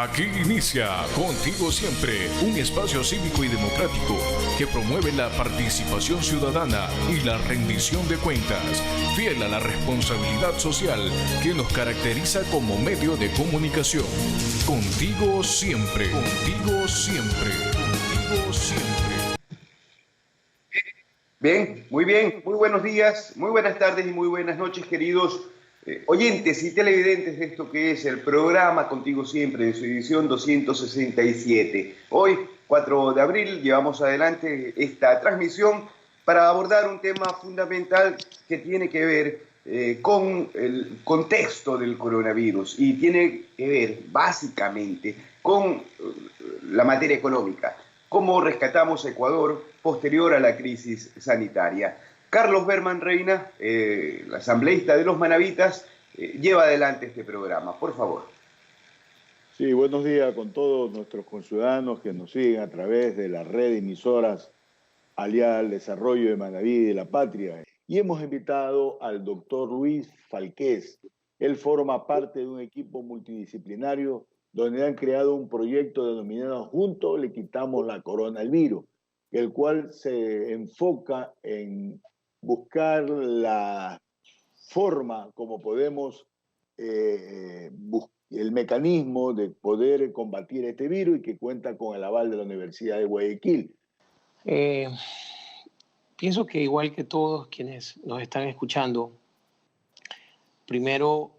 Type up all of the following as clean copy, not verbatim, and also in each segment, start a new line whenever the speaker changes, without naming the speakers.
Aquí inicia Contigo Siempre, un espacio cívico y democrático que promueve la participación ciudadana y la rendición de cuentas, fiel a la responsabilidad social que nos caracteriza como medio de comunicación. Contigo siempre, contigo siempre, contigo siempre.
Bien, muy buenos días, muy buenas tardes y muy buenas noches, queridos oyentes y televidentes de esto que es el programa Contigo Siempre, en su edición 267. Hoy, 4 de abril, llevamos adelante esta transmisión para abordar un tema fundamental que tiene que ver con el contexto del coronavirus y tiene que ver básicamente con la materia económica. Cómo rescatamos a Ecuador posterior a la crisis sanitaria. Carlos Berman Reina, el asambleísta de los Manavitas, lleva adelante este programa. Por favor.
Sí, buenos días con todos nuestros conciudadanos que nos siguen a través de la red de emisoras aliada al desarrollo de Manaví y de la patria. Y hemos invitado al doctor Luis Falqués. Él forma parte de un equipo multidisciplinario donde han creado un proyecto denominado Juntos le quitamos la corona al virus, el cual se enfoca en buscar la forma como podemos el mecanismo de poder combatir este virus y que cuenta con el aval de la Universidad de Guayaquil.
Pienso que igual que todos quienes nos están escuchando, primero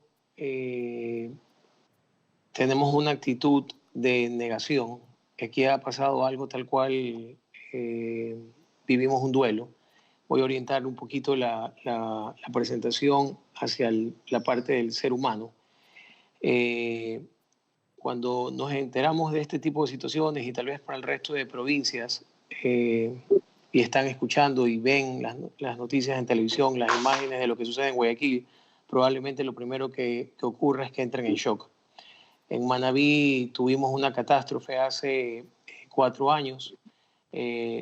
tenemos una actitud de negación. Aquí ha pasado algo tal cual vivimos un duelo. Voy a orientar un poquito la presentación hacia la parte del ser humano. Cuando nos enteramos de este tipo de situaciones y tal vez para el resto de provincias y están escuchando y ven las noticias en televisión, las imágenes de lo que sucede en Guayaquil, probablemente lo primero que ocurra es que entren en shock. En Manabí tuvimos una catástrofe hace 4 años,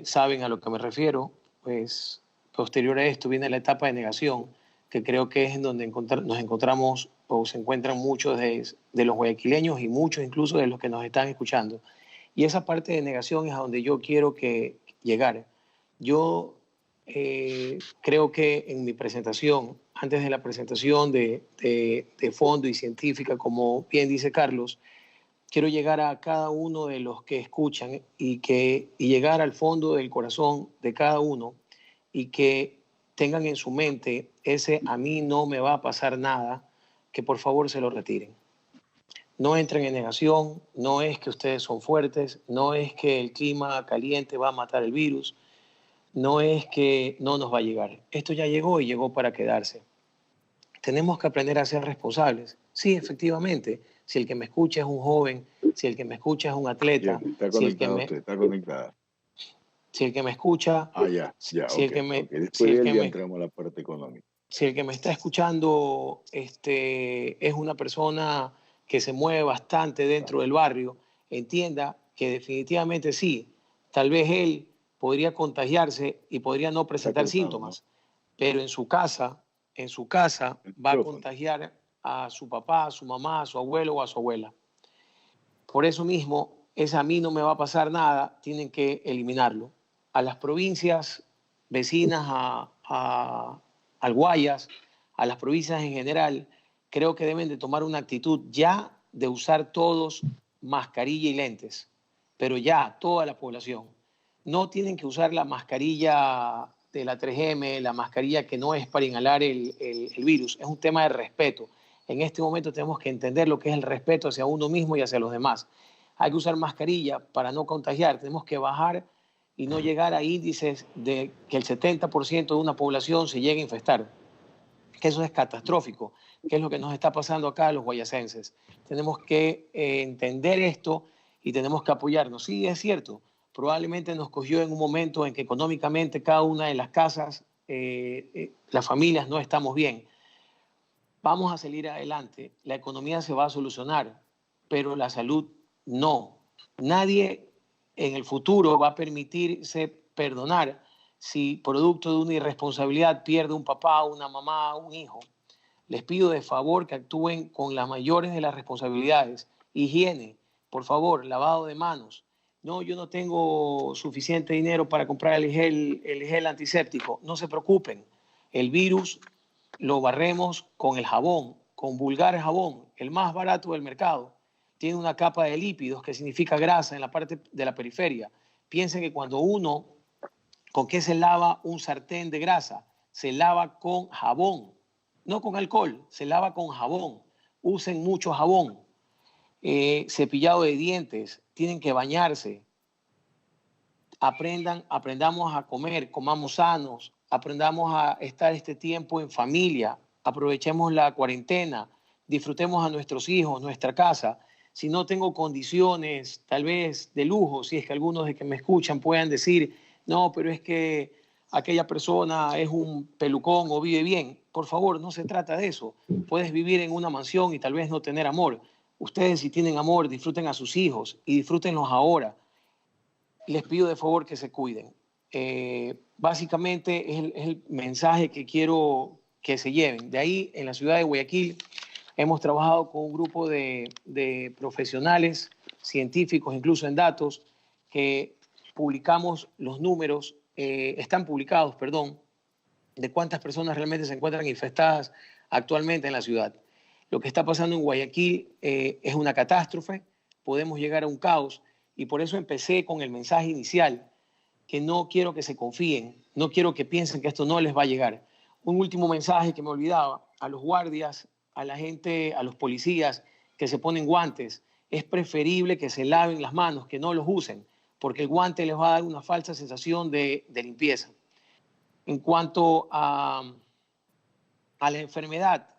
saben a lo que me refiero, pues posterior a esto viene la etapa de negación, que creo que es en donde nos encontramos o se encuentran muchos de los guayaquileños y muchos incluso de los que nos están escuchando. Y esa parte de negación es a donde yo quiero llegar. Yo creo que en mi presentación, antes de la presentación de fondo y científica, como bien dice Carlos, quiero llegar a cada uno de los que escuchan y llegar al fondo del corazón de cada uno y que tengan en su mente ese a mí no me va a pasar nada, que por favor se lo retiren. No entren en negación, no es que ustedes son fuertes, no es que el clima caliente va a matar el virus, no es que no nos va a llegar. Esto ya llegó y llegó para quedarse. Tenemos que aprender a ser responsables. Sí, efectivamente, si el que me escucha es un joven, si el que me escucha es un atleta,
Está conectado está conectada.
Si el que me escucha...
Después ya entramos a la parte económica.
Si el que me está escuchando es una persona que se mueve bastante dentro del barrio, entienda que definitivamente sí, tal vez él podría contagiarse y podría no presentar síntomas, ¿no? Pero en su casa va a contagiar a su papá, a su mamá, a su abuelo o a su abuela. Por eso mismo, a mí no me va a pasar nada, tienen que eliminarlo. A las provincias vecinas al Guayas, a las provincias en general, creo que deben de tomar una actitud ya de usar todos mascarilla y lentes, pero ya, toda la población. No tienen que usar la mascarilla de la 3M, la mascarilla que no es para inhalar el virus, es un tema de respeto. En este momento tenemos que entender lo que es el respeto hacia uno mismo y hacia los demás. Hay que usar mascarilla para no contagiar, tenemos que bajar y no llegar a índices de que el 70% de una población se llegue a infectar, que eso es catastrófico, que es lo que nos está pasando acá a los guayacenses. Tenemos que entender esto y tenemos que apoyarnos. Sí, es cierto, probablemente nos cogió en un momento en que económicamente cada una de las casas, las familias no estamos bien. Vamos a salir adelante, la economía se va a solucionar, pero la salud no. Nadie en el futuro va a permitirse perdonar si producto de una irresponsabilidad pierde un papá, una mamá, un hijo. Les pido de favor que actúen con las mayores de las responsabilidades. Higiene, por favor, lavado de manos. No, yo no tengo suficiente dinero para comprar el gel antiséptico. No se preocupen, el virus lo barremos con el jabón, con Vulgar jabón, el más barato del mercado. Tiene una capa de lípidos que significa grasa en la parte de la periferia. Piensen que cuando uno, ¿con qué se lava un sartén de grasa? Se lava con jabón, no con alcohol, se lava con jabón. Usen mucho jabón. Cepillado de dientes, tienen que bañarse. Aprendamos a comer, comamos sanos, aprendamos a estar este tiempo en familia, aprovechemos la cuarentena, disfrutemos a nuestros hijos, nuestra casa. Si no tengo condiciones, tal vez de lujo, si es que algunos de que me escuchan puedan decir, no, pero es que aquella persona es un pelucón o vive bien. Por favor, no se trata de eso. Puedes vivir en una mansión y tal vez no tener amor. Ustedes, si tienen amor, disfruten a sus hijos y disfrútenlos ahora. Les pido de favor que se cuiden. Básicamente es el mensaje que quiero que se lleven. De ahí, en la ciudad de Guayaquil, hemos trabajado con un grupo de profesionales, científicos, incluso en datos, que publicamos los números, están publicados, perdón, de cuántas personas realmente se encuentran infectadas actualmente en la ciudad. Lo que está pasando en Guayaquil es una catástrofe, podemos llegar a un caos, y por eso empecé con el mensaje inicial, que no quiero que se confíen, no quiero que piensen que esto no les va a llegar. Un último mensaje que me olvidaba, a los guardias, a la gente, a los policías que se ponen guantes, es preferible que se laven las manos, que no los usen, porque el guante les va a dar una falsa sensación de limpieza. En cuanto a la enfermedad,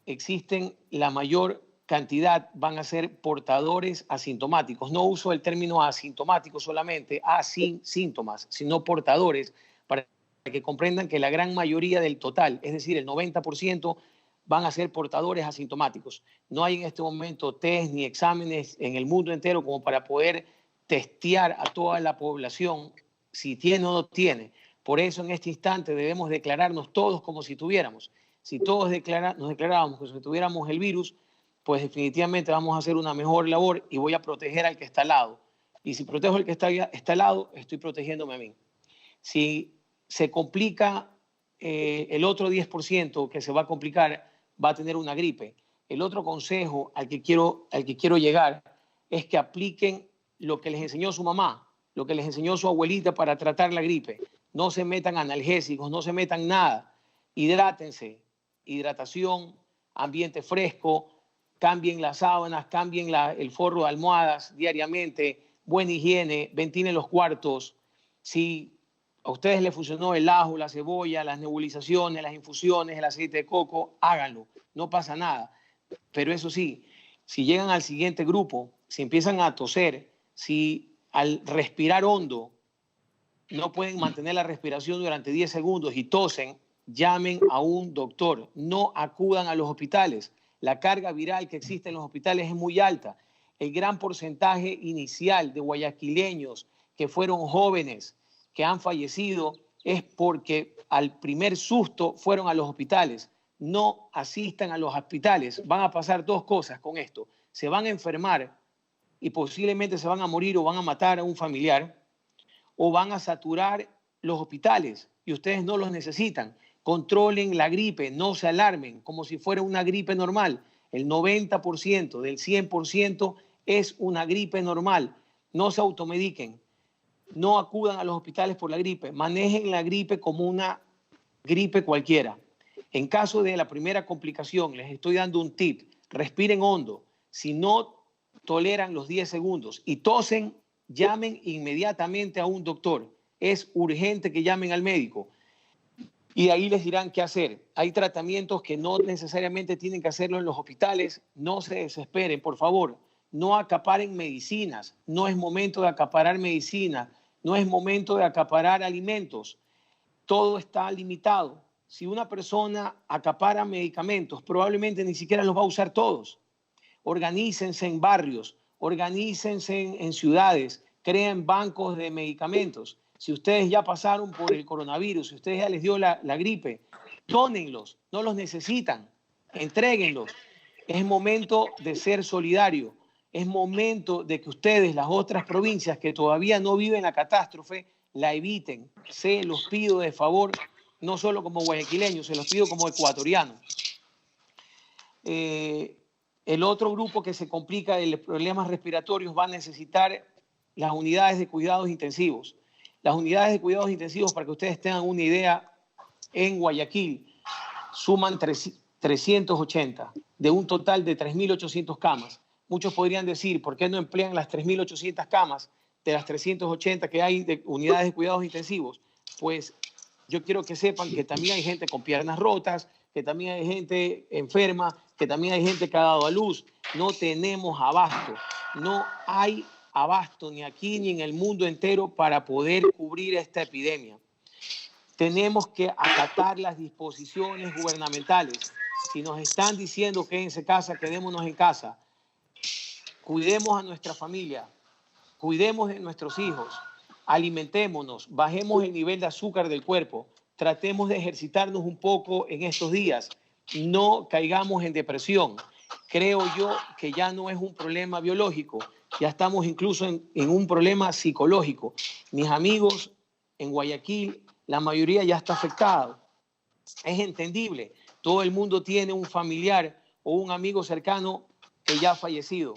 existen la mayor cantidad, van a ser portadores asintomáticos. No uso el término asintomático solamente, sin síntomas, sino portadores, para que comprendan que la gran mayoría del total, es decir, el 90%, van a ser portadores asintomáticos. No hay en este momento test ni exámenes en el mundo entero como para poder testear a toda la población si tiene o no tiene. Por eso en este instante debemos declararnos todos como si tuviéramos. Si todos nos declaráramos como si tuviéramos el virus, pues definitivamente vamos a hacer una mejor labor y voy a proteger al que está al lado. Y si protejo al que está al lado, estoy protegiéndome a mí. Si se complica el otro 10% que se va a complicar, va a tener una gripe. El otro consejo al que quiero llegar es que apliquen lo que les enseñó su mamá, lo que les enseñó su abuelita para tratar la gripe. No se metan analgésicos, no se metan nada. Hidrátense, hidratación, ambiente fresco, cambien las sábanas, cambien el forro de almohadas diariamente, buena higiene, ventilen los cuartos. Si a ustedes les funcionó el ajo, la cebolla, las nebulizaciones, las infusiones, el aceite de coco, háganlo, no pasa nada. Pero eso sí, si llegan al siguiente grupo, si empiezan a toser, si al respirar hondo no pueden mantener la respiración durante 10 segundos y tosen, llamen a un doctor, no acudan a los hospitales. La carga viral que existe en los hospitales es muy alta. El gran porcentaje inicial de guayaquileños que fueron jóvenes, que han fallecido, es porque al primer susto fueron a los hospitales. No asistan a los hospitales. Van a pasar dos cosas con esto. Se van a enfermar y posiblemente se van a morir o van a matar a un familiar, o van a saturar los hospitales y ustedes no los necesitan. Controlen la gripe, no se alarmen, como si fuera una gripe normal. El 90% del 100% es una gripe normal. No se automediquen, no acudan a los hospitales por la gripe, manejen la gripe como una gripe cualquiera. En caso de la primera complicación, les estoy dando un tip, respiren hondo. Si no toleran los 10 segundos y tosen, llamen inmediatamente a un doctor. Es urgente que llamen al médico. Y ahí les dirán qué hacer. Hay tratamientos que no necesariamente tienen que hacerlo en los hospitales. No se desesperen, por favor. No acaparen medicinas. No es momento de acaparar medicina. No es momento de acaparar alimentos. Todo está limitado. Si una persona acapara medicamentos, probablemente ni siquiera los va a usar todos. Organícense en barrios, organícense en ciudades, creen bancos de medicamentos. Si ustedes ya pasaron por el coronavirus, si ustedes ya les dio la gripe, dónenlos, no los necesitan, entréguenlos. Es momento de ser solidario. Es momento de que ustedes, las otras provincias que todavía no viven la catástrofe, la eviten. Se los pido de favor, no solo como guayaquileños, se los pido como ecuatorianos. El otro grupo que se complica de los problemas respiratorios va a necesitar las unidades de cuidados intensivos. Las unidades de cuidados intensivos, para que ustedes tengan una idea, en Guayaquil suman 380 de un total de 3.800 camas. Muchos podrían decir, ¿por qué no emplean las 3.800 camas de las 380 que hay de unidades de cuidados intensivos? Pues yo quiero que sepan que también hay gente con piernas rotas, que también hay gente enferma, que también hay gente que ha dado a luz. No tenemos abasto, no hay abasto ni aquí ni en el mundo entero para poder cubrir esta epidemia. Tenemos que acatar las disposiciones gubernamentales. Si nos están diciendo quédense en casa, quedémonos en casa. Cuidemos a nuestra familia, cuidemos de nuestros hijos, alimentémonos, bajemos el nivel de azúcar del cuerpo, tratemos de ejercitarnos un poco en estos días, no caigamos en depresión. Creo yo que ya no es un problema biológico, ya estamos incluso en un problema psicológico. Mis amigos en Guayaquil, la mayoría ya está afectado. Es entendible, todo el mundo tiene un familiar o un amigo cercano que ya ha fallecido.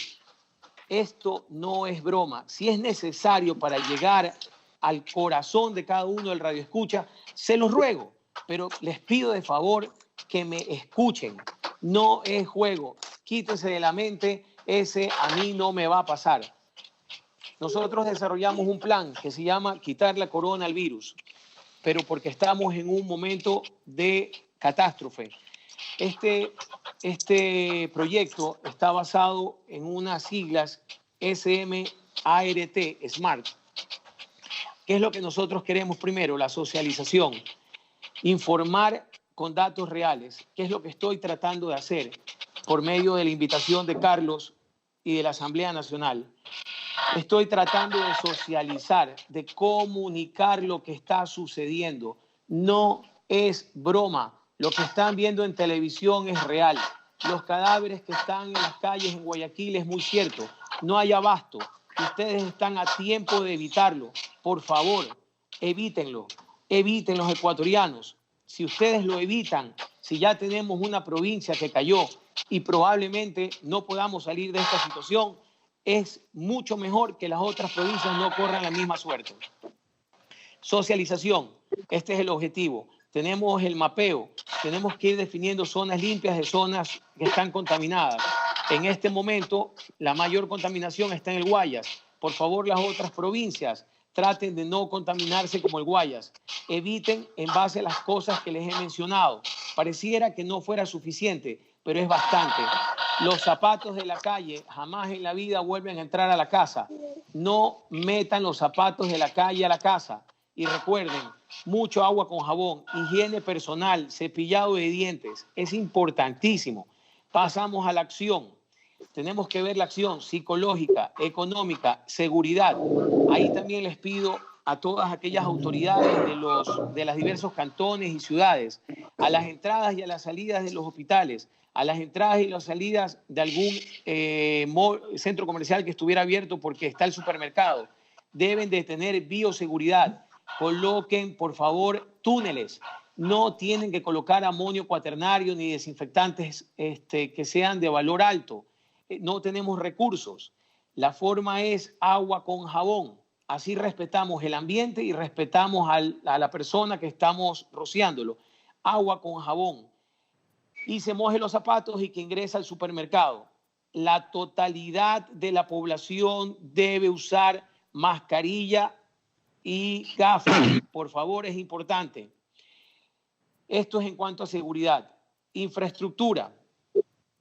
Esto no es broma. Si es necesario para llegar al corazón de cada uno del radioescucha, se los ruego, pero les pido de favor que me escuchen. No es juego. Quítense de la mente ese a mí no me va a pasar. Nosotros desarrollamos un plan que se llama quitar la corona al virus, pero porque estamos en un momento de catástrofe. Este proyecto está basado en unas siglas SMART, SMART. ¿Qué es lo que nosotros queremos primero? La socialización. Informar con datos reales. ¿Qué es lo que estoy tratando de hacer por medio de la invitación de Carlos y de la Asamblea Nacional? Estoy tratando de socializar, de comunicar lo que está sucediendo. No es broma. Lo que están viendo en televisión es real. Los cadáveres que están en las calles en Guayaquil es muy cierto. No hay abasto. Ustedes están a tiempo de evitarlo. Por favor, evítenlo. Eviten los ecuatorianos. Si ustedes lo evitan, si ya tenemos una provincia que cayó y probablemente no podamos salir de esta situación, es mucho mejor que las otras provincias no corran la misma suerte. Socialización. Este es el objetivo. Tenemos el mapeo, tenemos que ir definiendo zonas limpias de zonas que están contaminadas. En este momento, la mayor contaminación está en el Guayas. Por favor, las otras provincias traten de no contaminarse como el Guayas. Eviten en base a las cosas que les he mencionado. Pareciera que no fuera suficiente, pero es bastante. Los zapatos de la calle jamás en la vida vuelven a entrar a la casa. No metan los zapatos de la calle a la casa. Y recuerden, mucho agua con jabón, higiene personal, cepillado de dientes. Es importantísimo. Pasamos a la acción. Tenemos que ver la acción psicológica, económica, seguridad. Ahí también les pido a todas aquellas autoridades de los diversos cantones y ciudades, a las entradas y a las salidas de los hospitales, a las entradas y las salidas de algún centro comercial que estuviera abierto porque está el supermercado. Deben de tener bioseguridad. Coloquen, por favor, túneles. No tienen que colocar amonio cuaternario ni desinfectantes que sean de valor alto. No tenemos recursos. La forma es agua con jabón. Así respetamos el ambiente y respetamos a la persona que estamos rociándolo. Agua con jabón. Y se moje los zapatos y que ingresa al supermercado. La totalidad de la población debe usar mascarilla y gafas. Por favor, es importante. Esto es en cuanto a seguridad. Infraestructura.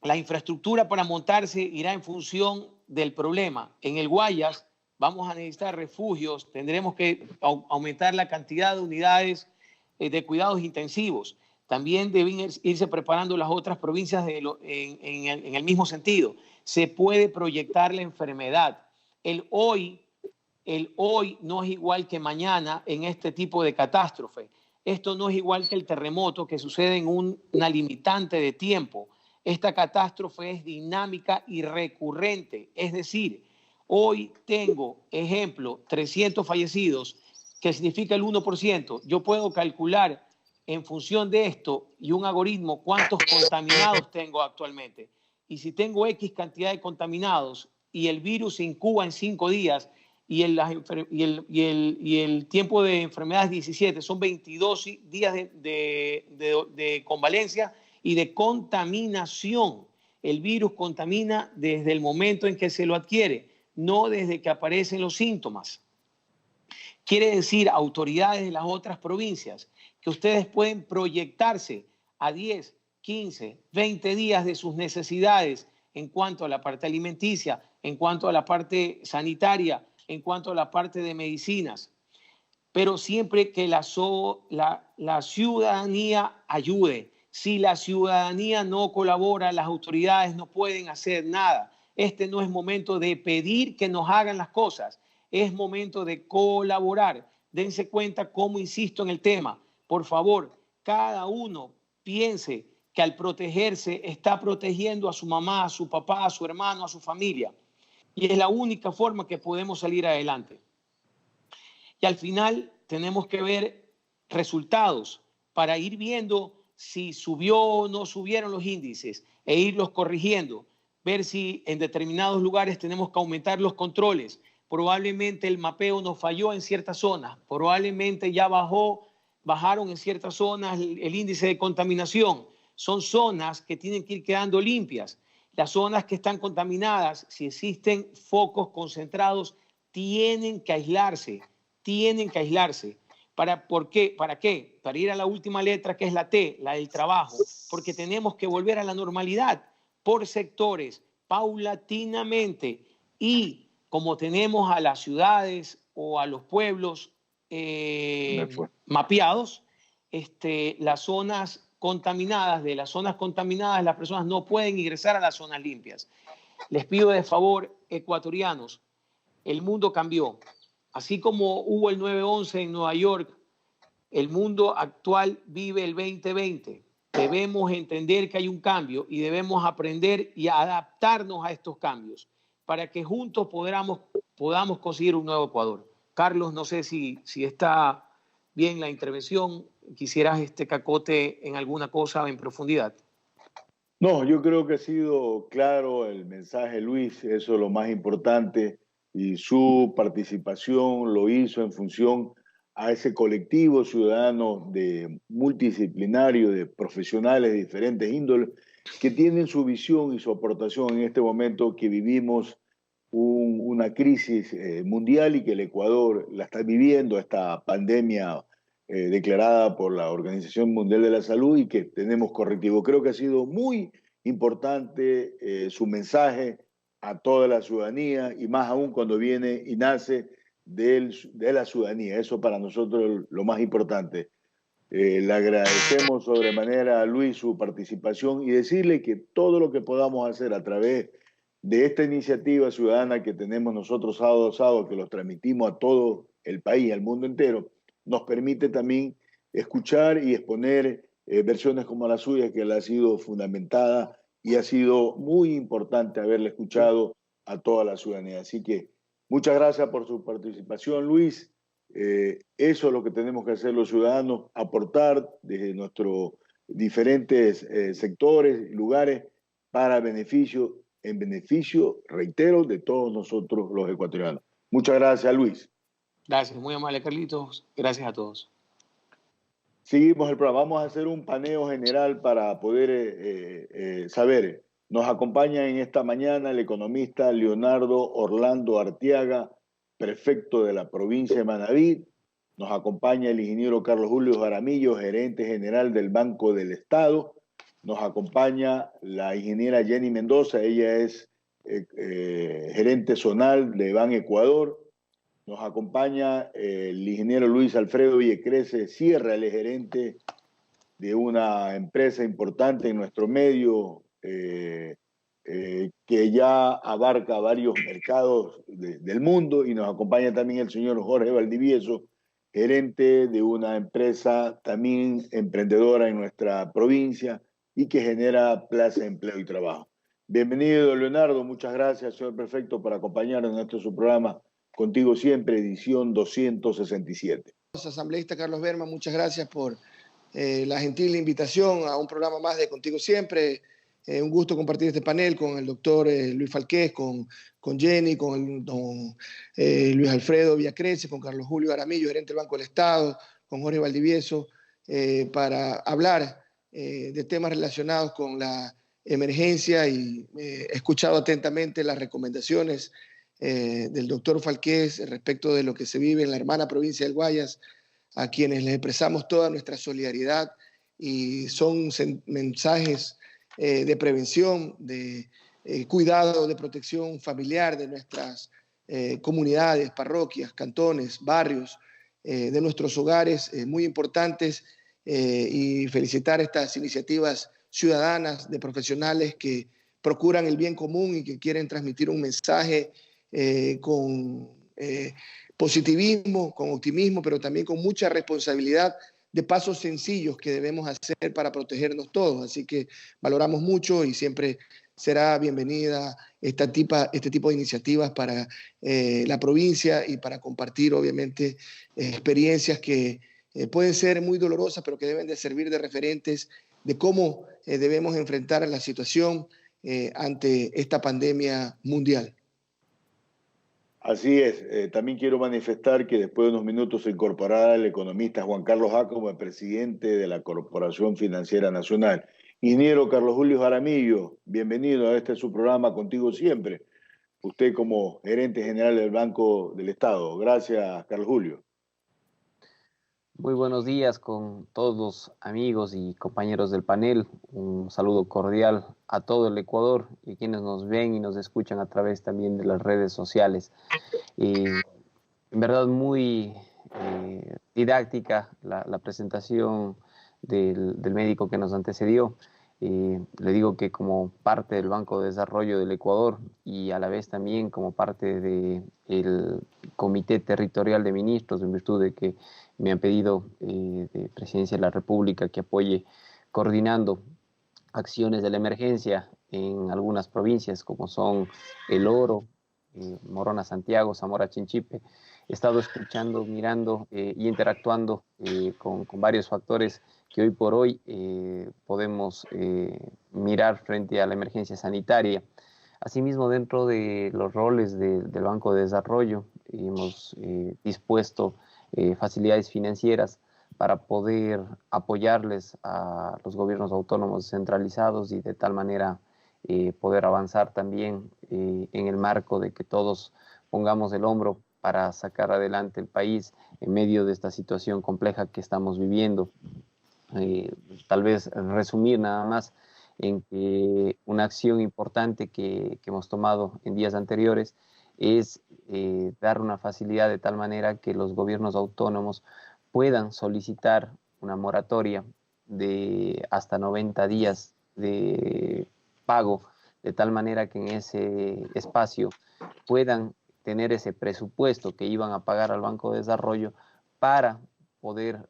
La infraestructura para montarse irá en función del problema. En el Guayas vamos a necesitar refugios, tendremos que aumentar la cantidad de unidades de cuidados intensivos. También deben irse preparando las otras provincias en el mismo sentido. Se puede proyectar la enfermedad. El hoy no es igual que mañana en este tipo de catástrofe. Esto no es igual que el terremoto que sucede en una limitante de tiempo. Esta catástrofe es dinámica y recurrente. Es decir, hoy tengo, ejemplo, 300 fallecidos, que significa el 1%. Yo puedo calcular en función de esto y un algoritmo cuántos contaminados tengo actualmente. Y si tengo X cantidad de contaminados y el virus se incuba en 5 días y el tiempo de enfermedad es 17, son 22 días de convalencia y de contaminación. El virus contamina desde el momento en que se lo adquiere, no desde que aparecen los síntomas. Quiere decir, autoridades de las otras provincias, que ustedes pueden proyectarse a 10, 15, 20 días de sus necesidades en cuanto a la parte alimenticia, en cuanto a la parte sanitaria, en cuanto a la parte de medicinas. Pero siempre que la ciudadanía ayude. Si la ciudadanía no colabora, las autoridades no pueden hacer nada. Este no es momento de pedir que nos hagan las cosas. Es momento de colaborar. Dense cuenta cómo insisto en el tema. Por favor, cada uno piense que al protegerse está protegiendo a su mamá, a su papá, a su hermano, a su familia. Y es la única forma que podemos salir adelante. Y al final tenemos que ver resultados para ir viendo si subió o no subieron los índices e irlos corrigiendo. Ver si en determinados lugares tenemos que aumentar los controles. Probablemente el mapeo nos falló en ciertas zonas. Probablemente ya bajaron en ciertas zonas el índice de contaminación. Son zonas que tienen que ir quedando limpias. Las zonas que están contaminadas, si existen focos concentrados, tienen que aislarse. ¿Por qué? ¿Para qué? Para ir a la última letra, que es la T, la del trabajo. Porque tenemos que volver a la normalidad por sectores, paulatinamente. Y como tenemos a las ciudades o a los pueblos mapeados, las zonas contaminadas, las personas no pueden ingresar a las zonas limpias. Les pido de favor, ecuatorianos, el mundo cambió. Así como hubo el 9/11 en Nueva York, el mundo actual vive el 2020. Debemos entender que hay un cambio y debemos aprender y adaptarnos a estos cambios para que juntos podamos conseguir un nuevo Ecuador. Carlos, no sé si está bien la intervención. ¿Quisieras cacote en alguna cosa en profundidad?
No, yo creo que ha sido claro el mensaje, Luis, eso es lo más importante, y su participación lo hizo en función a ese colectivo ciudadano multidisciplinario, de profesionales de diferentes índoles, que tienen su visión y su aportación en este momento que vivimos una crisis mundial y que el Ecuador la está viviendo, esta pandemia declarada por la Organización Mundial de la Salud, y que tenemos correctivo. Creo que ha sido muy importante su mensaje a toda la ciudadanía, y más aún cuando viene y nace de la ciudadanía. Eso para nosotros es lo más importante. Le agradecemos sobremanera a Luis su participación y decirle que todo lo que podamos hacer a través de esta iniciativa ciudadana que tenemos nosotros sábado a sábado, que los transmitimos a todo el país, al mundo entero, nos permite también escuchar y exponer versiones como la suya, que la ha sido fundamentada y ha sido muy importante haberle escuchado a toda la ciudadanía. Así que muchas gracias por su participación, Luis. Eso es lo que tenemos que hacer los ciudadanos, aportar desde nuestros diferentes sectores, lugares, en beneficio, reitero, de todos nosotros los ecuatorianos. Muchas gracias, Luis.
Gracias, muy amable, Carlitos. Gracias a todos.
Seguimos el programa. Vamos a hacer un paneo general para poder saber. Nos acompaña en esta mañana el economista Leonardo Orlando Arteaga, prefecto de la provincia de Manabí. Nos acompaña el ingeniero Carlos Julio Jaramillo, gerente general del Banco del Estado. Nos acompaña la ingeniera Jenny Mendoza, ella es gerente zonal de Ban Ecuador. Nos acompaña el ingeniero Luis Alfredo Villecrece Sierra, él es gerente de una empresa importante en nuestro medio que ya abarca varios mercados del mundo, y nos acompaña también el señor Jorge Valdivieso, gerente de una empresa también emprendedora en nuestra provincia, y que genera plaza de empleo y trabajo. Bienvenido, Leonardo. Muchas gracias, señor prefecto, por acompañarnos en este su programa Contigo Siempre, edición 267.
Asambleísta Carlos Berman, muchas gracias por la gentil invitación a un programa más de Contigo Siempre. Un gusto compartir este panel con el doctor Luis Falqués, con Jenny, con el don Luis Alfredo Villacrece, con Carlos Julio Aramillo, gerente del Banco del Estado, con Jorge Valdivieso, para hablar de temas relacionados con la emergencia, y he escuchado atentamente las recomendaciones del doctor Falqués respecto de lo que se vive en la hermana provincia del Guayas, a quienes les expresamos toda nuestra solidaridad, y son mensajes de prevención, de cuidado, de protección familiar de nuestras comunidades, parroquias, cantones, barrios, de nuestros hogares, muy importantes, y felicitar estas iniciativas ciudadanas de profesionales que procuran el bien común y que quieren transmitir un mensaje con positivismo, con optimismo, pero también con mucha responsabilidad, de pasos sencillos que debemos hacer para protegernos todos. Así que valoramos mucho y siempre será bienvenida este tipo de iniciativas para la provincia, y para compartir, obviamente, experiencias que pueden ser muy dolorosas, pero que deben de servir de referentes de cómo debemos enfrentar la situación ante esta pandemia mundial.
Así es. También quiero manifestar que después de unos minutos se incorporará el economista Juan Carlos A. como el presidente de la Corporación Financiera Nacional. Ingeniero Carlos Julio Jaramillo, bienvenido a su programa Contigo Siempre. Usted como gerente general del Banco del Estado. Gracias, Carlos Julio.
Muy buenos días con todos los amigos y compañeros del panel. Un saludo cordial a todo el Ecuador y quienes nos ven y nos escuchan a través también de las redes sociales. En verdad muy didáctica la presentación del médico que nos antecedió. Le digo que como parte del Banco de Desarrollo del Ecuador, y a la vez también como parte del Comité Territorial de Ministros, en virtud de que me han pedido de Presidencia de la República que apoye coordinando acciones de la emergencia en algunas provincias como son El Oro, Morona Santiago, Zamora Chinchipe. He estado escuchando, mirando y interactuando con varios factores que hoy por hoy podemos mirar frente a la emergencia sanitaria. Asimismo, dentro de los roles del Banco de Desarrollo, hemos dispuesto facilidades financieras para poder apoyarles a los gobiernos autónomos descentralizados, y de tal manera poder avanzar también en el marco de que todos pongamos el hombro para sacar adelante el país en medio de esta situación compleja que estamos viviendo. Tal vez resumir nada más en que una acción importante que hemos tomado en días anteriores es dar una facilidad de tal manera que los gobiernos autónomos puedan solicitar una moratoria de hasta 90 días de pago, de tal manera que en ese espacio puedan tener ese presupuesto que iban a pagar al Banco de Desarrollo para poder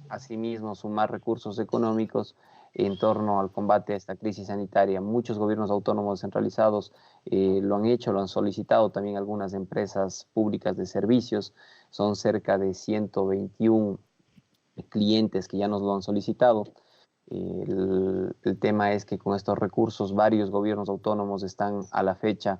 asimismo sumar recursos económicos en torno al combate a esta crisis sanitaria. Muchos gobiernos autónomos descentralizados lo han hecho, lo han solicitado, también algunas empresas públicas de servicios. Son cerca de 121 clientes que ya nos lo han solicitado. El tema es que con estos recursos varios gobiernos autónomos están a la fecha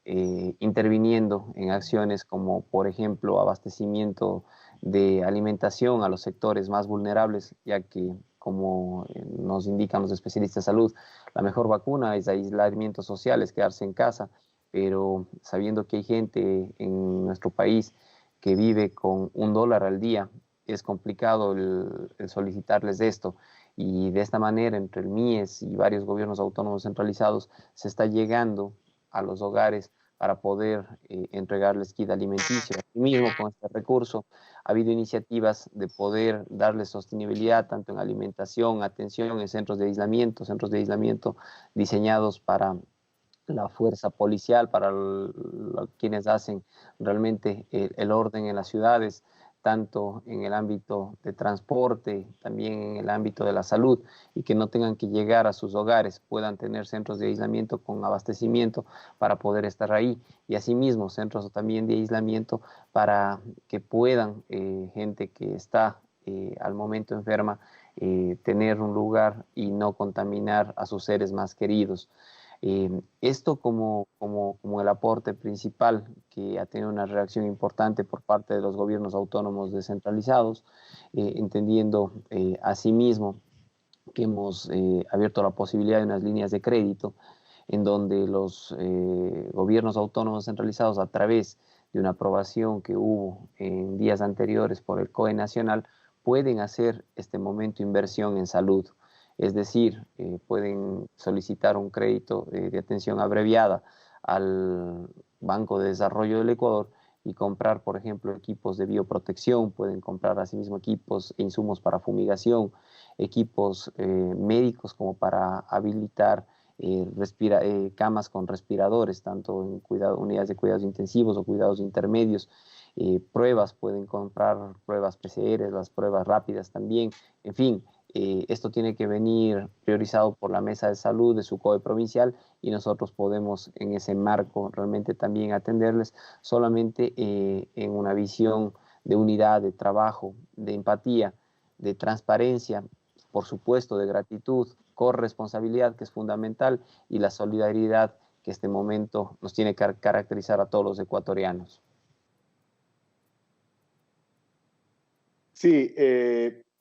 interviniendo en acciones como, por ejemplo, abastecimiento de alimentación a los sectores más vulnerables, ya que, como nos indican los especialistas de salud, la mejor vacuna es aislamiento social, es quedarse en casa, pero sabiendo que hay gente en nuestro país que vive con $1 al día, es complicado el solicitarles esto, y de esta manera, entre el MIES y varios gobiernos autónomos centralizados, se está llegando a los hogares para poder entregarles kit alimenticio. Asimismo, con este recurso ha habido iniciativas de poder darles sostenibilidad tanto en alimentación, atención en centros de aislamiento diseñados para la fuerza policial, para quienes hacen realmente el orden en las ciudades. tanto en el ámbito de transporte, también en el ámbito de la salud, y que no tengan que llegar a sus hogares, puedan tener centros de aislamiento con abastecimiento para poder estar ahí, y asimismo centros también de aislamiento para que puedan gente que está al momento enferma tener un lugar y no contaminar a sus seres más queridos. Esto como el aporte principal que ha tenido una reacción importante por parte de los gobiernos autónomos descentralizados, entendiendo asimismo que hemos abierto la posibilidad de unas líneas de crédito en donde los gobiernos autónomos descentralizados, a través de una aprobación que hubo en días anteriores por el COE Nacional, pueden hacer este momento inversión en salud. Es decir, pueden solicitar un crédito de atención abreviada al Banco de Desarrollo del Ecuador y comprar, por ejemplo, equipos de bioprotección, pueden comprar asimismo equipos e insumos para fumigación, equipos médicos como para habilitar camas con respiradores, tanto en unidades de cuidados intensivos o cuidados intermedios. Pruebas, pueden comprar pruebas PCR, las pruebas rápidas también, en fin. Esto tiene que venir priorizado por la Mesa de Salud de su COE provincial y nosotros podemos en ese marco realmente también atenderles solamente en una visión de unidad, de trabajo, de empatía, de transparencia, por supuesto de gratitud, corresponsabilidad, que es fundamental, y la solidaridad que este momento nos tiene que caracterizar a todos los ecuatorianos.
Sí,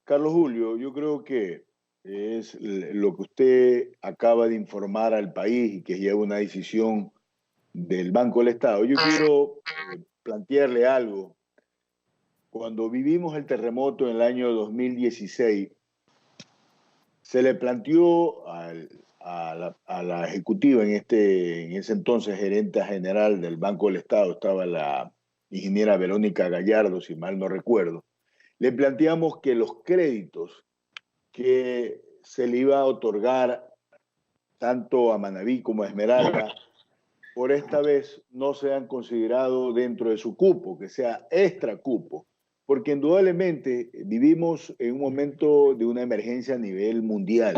Carlos Julio, yo creo que es lo que usted acaba de informar al país y que lleva una decisión del Banco del Estado. Yo quiero plantearle algo. Cuando vivimos el terremoto en el año 2016, se le planteó a la ejecutiva, en ese entonces gerente general del Banco del Estado, estaba la ingeniera Verónica Gallardo, si mal no recuerdo, le planteamos que los créditos que se le iba a otorgar tanto a Manabí como a Esmeralda, por esta vez no sean considerados dentro de su cupo, que sea extra cupo, porque indudablemente vivimos en un momento de una emergencia a nivel mundial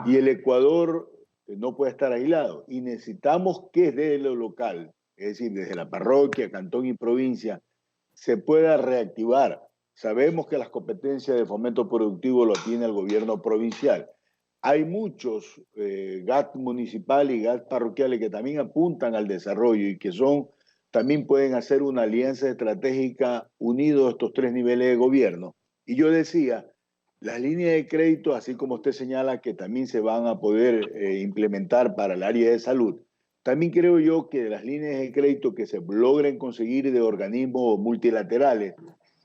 y el Ecuador no puede estar aislado y necesitamos que desde lo local, es decir, desde la parroquia, cantón y provincia, se pueda reactivar. Sabemos que las competencias de fomento productivo lo tiene el gobierno provincial. Hay muchos GAT municipales y GAT parroquiales que también apuntan al desarrollo y que también pueden hacer una alianza estratégica unidos a estos tres niveles de gobierno. Y yo decía, las líneas de crédito, así como usted señala que también se van a poder implementar para el área de salud, también creo yo que las líneas de crédito que se logren conseguir de organismos multilaterales,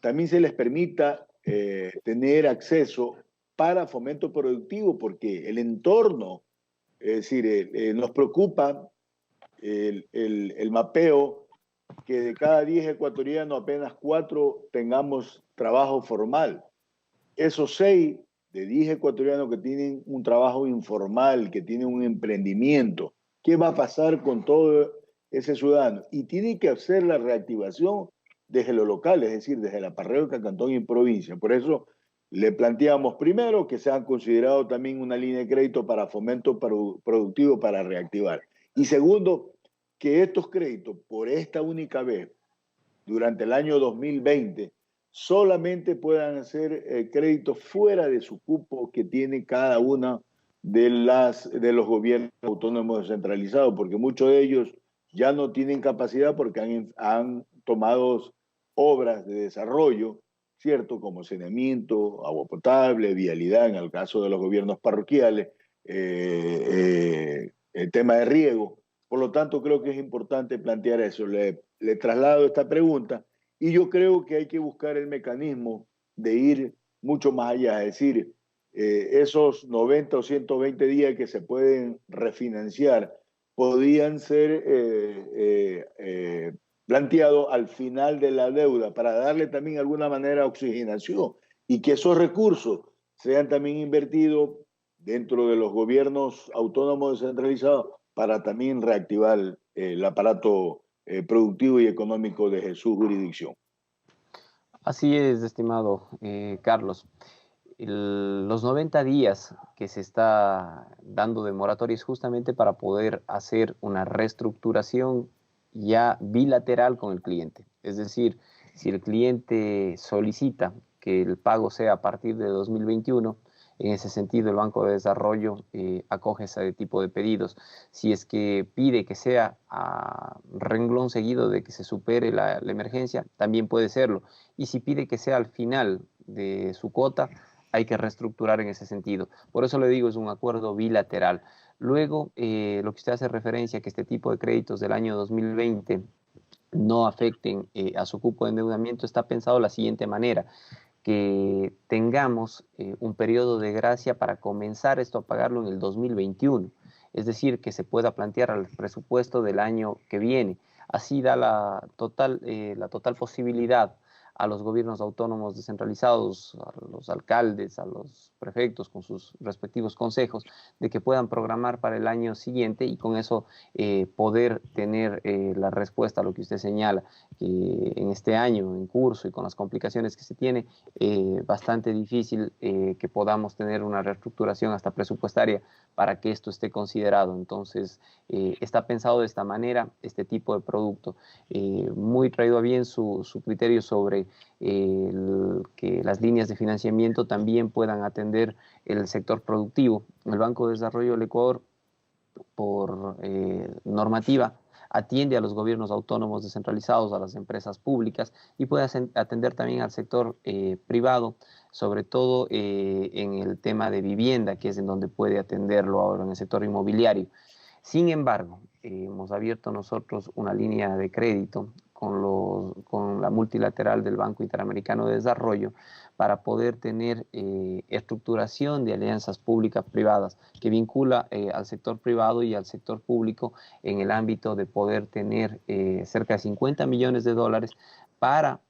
también se les permita tener acceso para fomento productivo, porque el entorno, es decir, nos preocupa el mapeo que de cada 10 ecuatorianos apenas 4 tengamos trabajo formal. Esos 6 de 10 ecuatorianos que tienen un trabajo informal, que tienen un emprendimiento, ¿qué va a pasar con todo ese ciudadano? Y tiene que hacer la reactivación desde lo local, es decir, desde la parroquia, cantón y provincia. Por eso le planteamos primero que sean considerados también una línea de crédito para fomento productivo para reactivar. Y segundo, que estos créditos por esta única vez durante el año 2020 solamente puedan hacer créditos fuera de su cupo que tiene cada una de los gobiernos autónomos descentralizados, porque muchos de ellos ya no tienen capacidad porque han tomado obras de desarrollo, ¿cierto? Como saneamiento, agua potable, vialidad, en el caso de los gobiernos parroquiales, el tema de riego. Por lo tanto, creo que es importante plantear eso. Le traslado esta pregunta y yo creo que hay que buscar el mecanismo de ir mucho más allá, es decir, esos 90 o 120 días que se pueden refinanciar podían ser planteados al final de la deuda para darle también de alguna manera oxigenación y que esos recursos sean también invertidos dentro de los gobiernos autónomos descentralizados para también reactivar el aparato productivo y económico de su jurisdicción.
Así es, estimado Carlos. Los 90 días que se está dando de moratoria es justamente para poder hacer una reestructuración ya bilateral con el cliente. Es decir, si el cliente solicita que el pago sea a partir de 2021, en ese sentido el Banco de Desarrollo acoge ese tipo de pedidos. Si es que pide que sea a renglón seguido de que se supere la emergencia, también puede serlo. Y si pide que sea al final de su cuota, hay que reestructurar en ese sentido. Por eso le digo, es un acuerdo bilateral. Luego, lo que usted hace referencia, que este tipo de créditos del año 2020 no afecten a su cupo de endeudamiento, está pensado de la siguiente manera: que tengamos un periodo de gracia para comenzar esto a pagarlo en el 2021. Es decir, que se pueda plantear al presupuesto del año que viene. Así da la total posibilidad a los gobiernos autónomos descentralizados, a los alcaldes, a los prefectos con sus respectivos consejos, de que puedan programar para el año siguiente y con eso poder tener la respuesta a lo que usted señala, que en este año en curso y con las complicaciones que se tiene, bastante difícil que podamos tener una reestructuración hasta presupuestaria para que esto esté considerado. Entonces, está pensado de esta manera este tipo de producto. Muy traído a bien su criterio sobre que las líneas de financiamiento también puedan atender el sector productivo. El Banco de Desarrollo del Ecuador, por normativa, atiende a los gobiernos autónomos descentralizados, a las empresas públicas, y puede atender también al sector privado, sobre todo en el tema de vivienda, que es en donde puede atenderlo ahora, en el sector inmobiliario. Sin embargo, hemos abierto nosotros una línea de crédito con la multilateral del Banco Interamericano de Desarrollo para poder tener estructuración de alianzas públicas-privadas que vincula al sector privado y al sector público en el ámbito de poder tener cerca de 50 millones de dólares para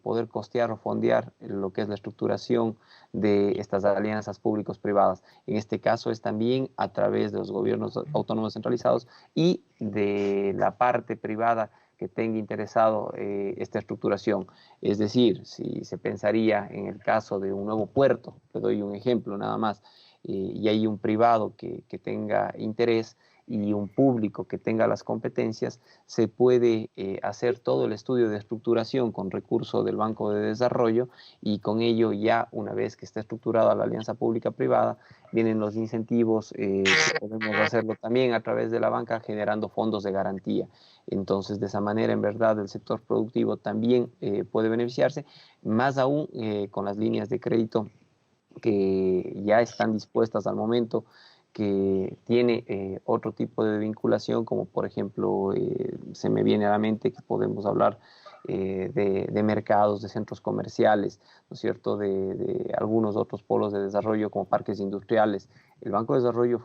poder costear o fondear lo que es la estructuración de estas alianzas públicos-privadas. En este caso es también a través de los gobiernos autónomos centralizados y de la parte privada que tenga interesado esta estructuración. Es decir, si se pensaría en el caso de un nuevo puerto, te doy un ejemplo nada más, y hay un privado que tenga interés y un público que tenga las competencias, se puede hacer todo el estudio de estructuración con recurso del Banco de Desarrollo, y con ello ya una vez que está estructurada la alianza pública-privada, vienen los incentivos que podemos hacerlo también a través de la banca generando fondos de garantía. Entonces, de esa manera, en verdad, el sector productivo también puede beneficiarse, más aún con las líneas de crédito que ya están dispuestas al momento, que tiene otro tipo de vinculación, como por ejemplo, se me viene a la mente que podemos hablar de mercados, de centros comerciales, ¿no es cierto?, de algunos otros polos de desarrollo como parques industriales. El Banco de Desarrollo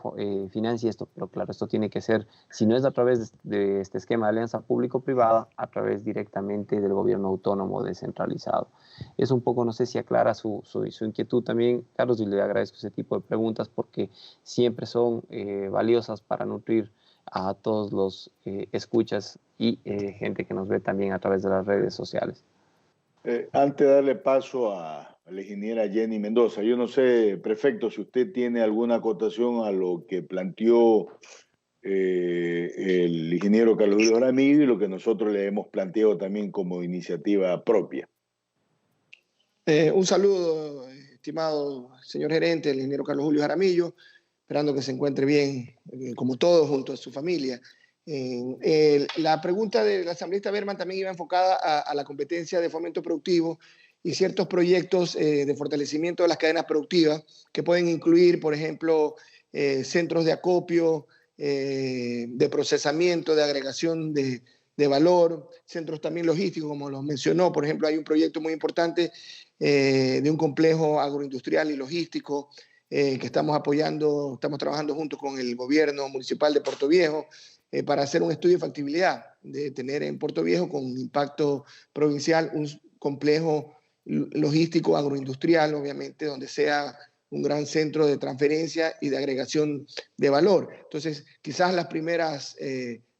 financia esto, pero claro, esto tiene que ser, si no es a través de este esquema de alianza público-privada, a través directamente del gobierno autónomo descentralizado. Es un poco, no sé si aclara su inquietud también, Carlos, y le agradezco ese tipo de preguntas porque siempre son valiosas para nutrir a todos los escuchas y gente que nos ve también a través de las redes sociales.
Antes de darle paso a la ingeniera Jenny Mendoza, yo no sé, prefecto, si usted tiene alguna acotación a lo que planteó el ingeniero Carlos Julio Jaramillo y lo que nosotros le hemos planteado también como iniciativa propia.
Un saludo, estimado señor gerente, el ingeniero Carlos Julio Jaramillo, esperando que se encuentre bien, como todos, junto a su familia. La pregunta del asambleísta Berman también iba enfocada a la competencia de fomento productivo y ciertos proyectos de fortalecimiento de las cadenas productivas que pueden incluir, por ejemplo, centros de acopio, de procesamiento, de agregación de valor, centros también logísticos, como los mencionó. Por ejemplo, hay un proyecto muy importante de un complejo agroindustrial y logístico que estamos apoyando, estamos trabajando junto con el gobierno municipal de Puerto Viejo para hacer un estudio de factibilidad de tener en Puerto Viejo con impacto provincial un complejo logístico agroindustrial, obviamente, donde sea un gran centro de transferencia y de agregación de valor. Entonces, quizás las primeras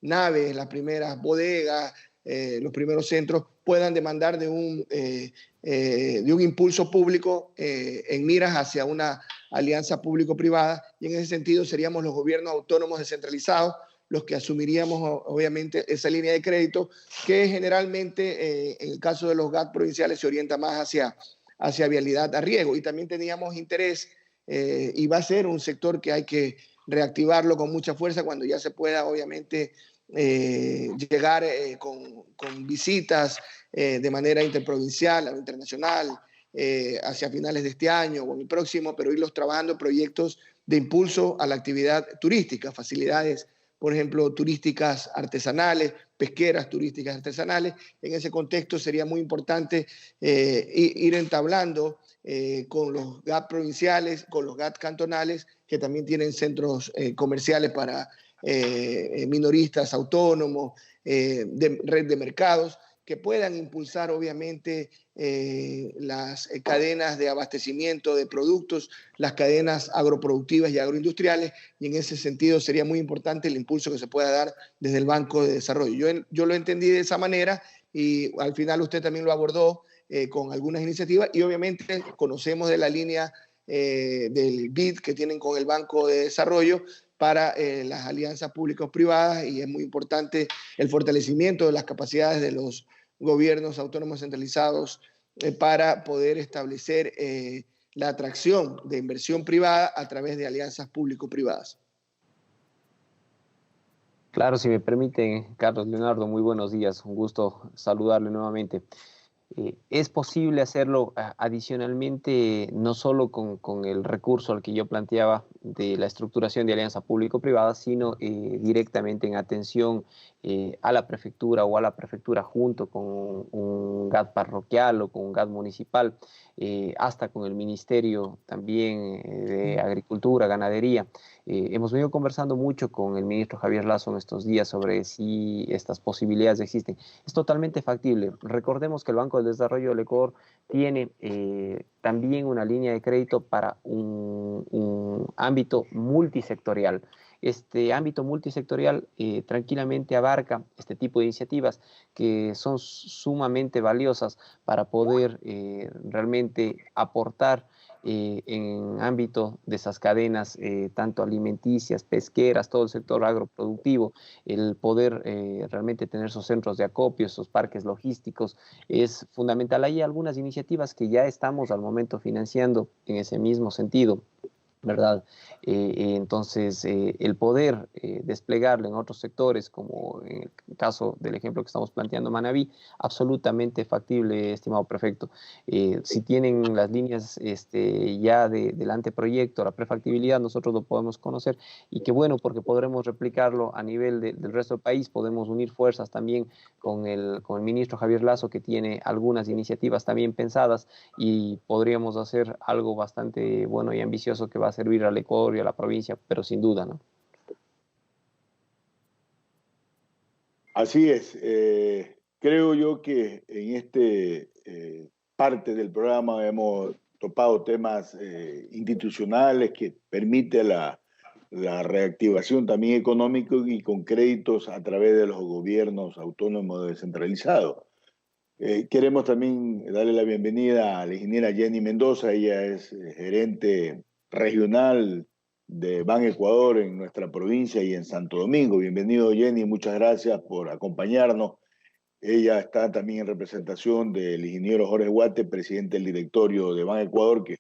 naves, las primeras bodegas, los primeros centros, puedan demandar de un impulso público en miras hacia una alianza público-privada, y en ese sentido seríamos los gobiernos autónomos descentralizados los que asumiríamos obviamente esa línea de crédito, que generalmente en el caso de los GAT provinciales se orienta más hacia vialidad a riego. Y también teníamos interés, y va a ser un sector que hay que reactivarlo con mucha fuerza cuando ya se pueda obviamente llegar con visitas de manera interprovincial o internacional hacia finales de este año o el próximo, pero irlos trabajando proyectos de impulso a la actividad turística, facilidades, por ejemplo, turísticas artesanales, pesqueras turísticas artesanales. En ese contexto sería muy importante ir entablando con los GAT provinciales, con los GAT cantonales, que también tienen centros comerciales para minoristas autónomos, de red de mercados, que puedan impulsar obviamente las cadenas de abastecimiento de productos, las cadenas agroproductivas y agroindustriales, y en ese sentido sería muy importante el impulso que se pueda dar desde el Banco de Desarrollo. Yo lo entendí de esa manera, y al final usted también lo abordó con algunas iniciativas, y obviamente conocemos de la línea del BID que tienen con el Banco de Desarrollo para las alianzas públicos-privadas, y es muy importante el fortalecimiento de las capacidades de los gobiernos autónomos centralizados para poder establecer la atracción de inversión privada a través de alianzas público-privadas.
Claro, si me permiten, Carlos Leonardo, muy buenos días, un gusto saludarle nuevamente. Es posible hacerlo adicionalmente, no solo con el recurso al que yo planteaba de la estructuración de alianza público-privada, sino directamente en atención a la prefectura o a la prefectura junto con un GAT parroquial o con un GAT municipal, hasta con el Ministerio también de Agricultura, Ganadería. Hemos venido conversando mucho con el ministro Javier Lazo en estos días sobre si estas posibilidades existen. Es totalmente factible. Recordemos que el Banco del Desarrollo del Ecuador tiene también una línea de crédito para un ámbito multisectorial. Este ámbito multisectorial tranquilamente abarca este tipo de iniciativas que son sumamente valiosas para poder realmente aportar en ámbito de esas cadenas, tanto alimenticias, pesqueras, todo el sector agroproductivo, el poder realmente tener esos centros de acopio, esos parques logísticos, es fundamental. Hay algunas iniciativas que ya estamos al momento financiando en ese mismo sentido, ¿verdad? Entonces, el poder desplegarlo en otros sectores, como en el caso del ejemplo que estamos planteando Manabí, absolutamente factible, estimado prefecto. Si tienen las líneas ya del anteproyecto, la prefactibilidad, nosotros lo podemos conocer, y qué bueno, porque podremos replicarlo a nivel del resto del país. Podemos unir fuerzas también con el ministro Javier Lazo, que tiene algunas iniciativas también pensadas, y podríamos hacer algo bastante bueno y ambicioso que va a servir al Ecuador y a la provincia, pero sin duda, ¿no?
Así es. Creo yo que en parte del programa hemos topado temas institucionales que permiten la reactivación también económica, y con créditos a través de los gobiernos autónomos descentralizados. Queremos también darle la bienvenida a la ingeniera Jenny Mendoza. Ella es gerente regional de Ban Ecuador en nuestra provincia y en Santo Domingo. Bienvenido, Jenny, muchas gracias por acompañarnos. Ella está también en representación del ingeniero Jorge Guate, presidente del directorio de Ban Ecuador, que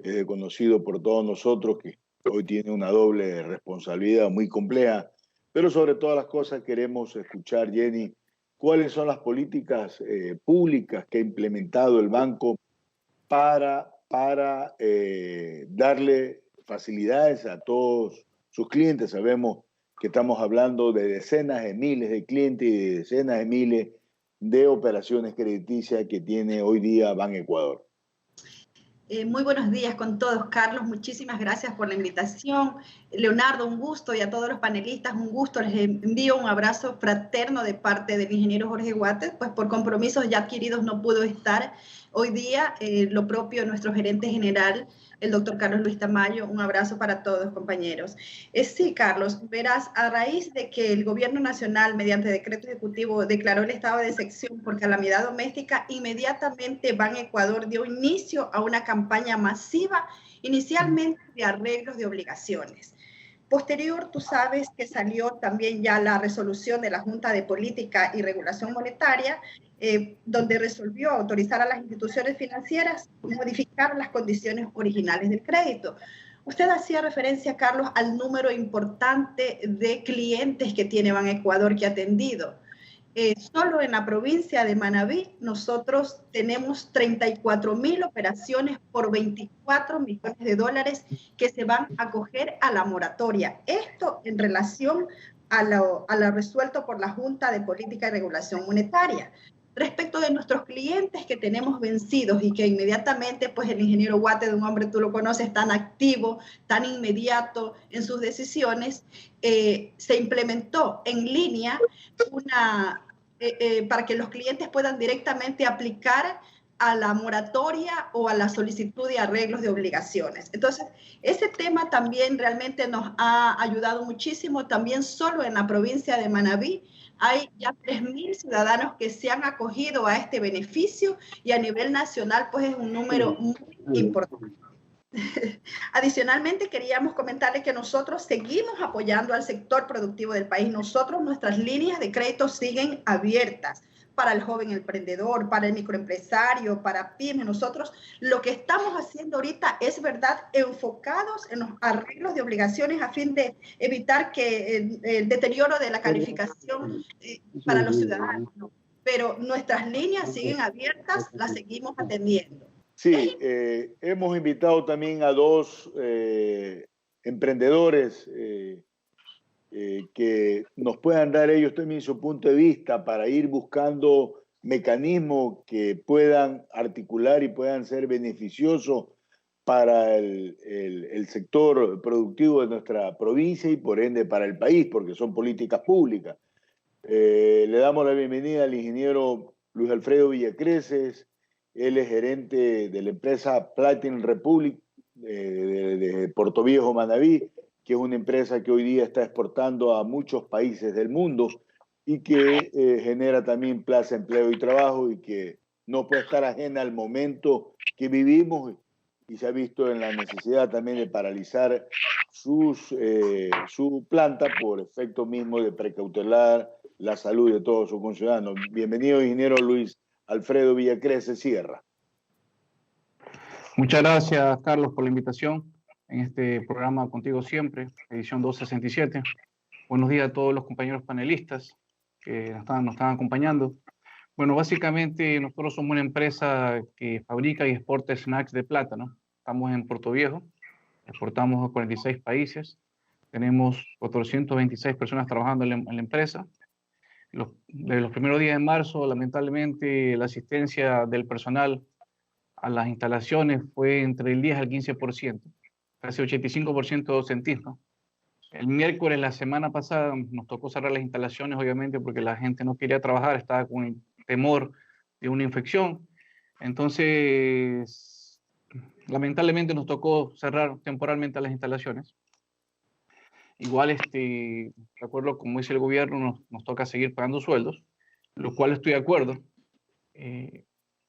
es conocido por todos nosotros, que hoy tiene una doble responsabilidad muy compleja. Pero sobre todas las cosas queremos escuchar, Jenny, cuáles son las políticas públicas que ha implementado el banco para darle facilidades a todos sus clientes. Sabemos que estamos hablando de decenas de miles de clientes y de decenas de miles de operaciones crediticias que tiene hoy día Ban Ecuador.
Muy buenos días con todos, Carlos. Muchísimas gracias por la invitación. Leonardo, un gusto, y a todos los panelistas, un gusto. Les envío un abrazo fraterno de parte del ingeniero Jorge Guate, pues por compromisos ya adquiridos no pudo estar, Hoy día, lo propio nuestro gerente general, el doctor Carlos Luis Tamayo. Un abrazo para todos, compañeros. Sí, Carlos, verás, a raíz de que el gobierno nacional, mediante decreto ejecutivo, declaró el estado de excepción por calamidad doméstica, inmediatamente Ban Ecuador dio inicio a una campaña masiva, inicialmente de arreglos de obligaciones. Posterior, tú sabes que salió también ya la resolución de la Junta de Política y Regulación Monetaria, donde resolvió autorizar a las instituciones financieras modificar las condiciones originales del crédito. Usted hacía referencia, Carlos, al número importante de clientes que tiene Ban Ecuador que ha atendido. Solo en la provincia de Manabí nosotros tenemos 34.000 operaciones por 24 millones de dólares que se van a acoger a la moratoria. Esto en relación a lo resuelto por la Junta de Política y Regulación Monetaria. Respecto de nuestros clientes que tenemos vencidos y que inmediatamente, pues el ingeniero Guate, de un hombre, tú lo conoces, tan activo, tan inmediato en sus decisiones, se implementó en línea para que los clientes puedan directamente aplicar a la moratoria o a la solicitud de arreglos de obligaciones. Entonces, ese tema también realmente nos ha ayudado muchísimo. También solo en la provincia de Manabí hay ya 3.000 ciudadanos que se han acogido a este beneficio y a nivel nacional pues es un número muy importante. Adicionalmente, queríamos comentarles que nosotros seguimos apoyando al sector productivo del país. Nuestras líneas de crédito siguen abiertas para el joven emprendedor, para el microempresario, para pymes. Nosotros lo que estamos haciendo ahorita es, verdad, enfocados en los arreglos de obligaciones a fin de evitar que el deterioro de la calificación para los ciudadanos, ¿no? Pero nuestras líneas siguen abiertas, las seguimos atendiendo.
Sí, hemos invitado también a dos emprendedores que nos puedan dar ellos también su punto de vista para ir buscando mecanismos que puedan articular y puedan ser beneficiosos para el sector productivo de nuestra provincia y por ende para el país, porque son políticas públicas. Le damos la bienvenida al ingeniero Luis Alfredo Villacreces. Él es gerente de la empresa Platinum Republic de Puerto Viejo, Manabí, que es una empresa que hoy día está exportando a muchos países del mundo y que genera también plaza, empleo y trabajo y que no puede estar ajena al momento que vivimos y se ha visto en la necesidad también de paralizar su planta por efecto mismo de precautelar la salud de todos sus conciudadanos. Bienvenido, ingeniero Luis Alfredo Villacreces Sierra.
Muchas gracias, Carlos, por la invitación en este programa Contigo Siempre, edición 267. Buenos días a todos los compañeros panelistas que nos están acompañando. Bueno, básicamente nosotros somos una empresa que fabrica y exporta snacks de plátano. Estamos en Puerto Viejo, exportamos a 46 países, tenemos 426 personas trabajando en la empresa. De los primeros días de marzo, lamentablemente, la asistencia del personal a las instalaciones fue entre el 10 al 15%, casi 85% de ausentismo. El miércoles, la semana pasada, nos tocó cerrar las instalaciones, obviamente, porque la gente no quería trabajar, estaba con el temor de una infección. Entonces, lamentablemente, nos tocó cerrar temporalmente las instalaciones. Igual, de acuerdo, como dice el gobierno, nos toca seguir pagando sueldos, lo cual estoy de acuerdo,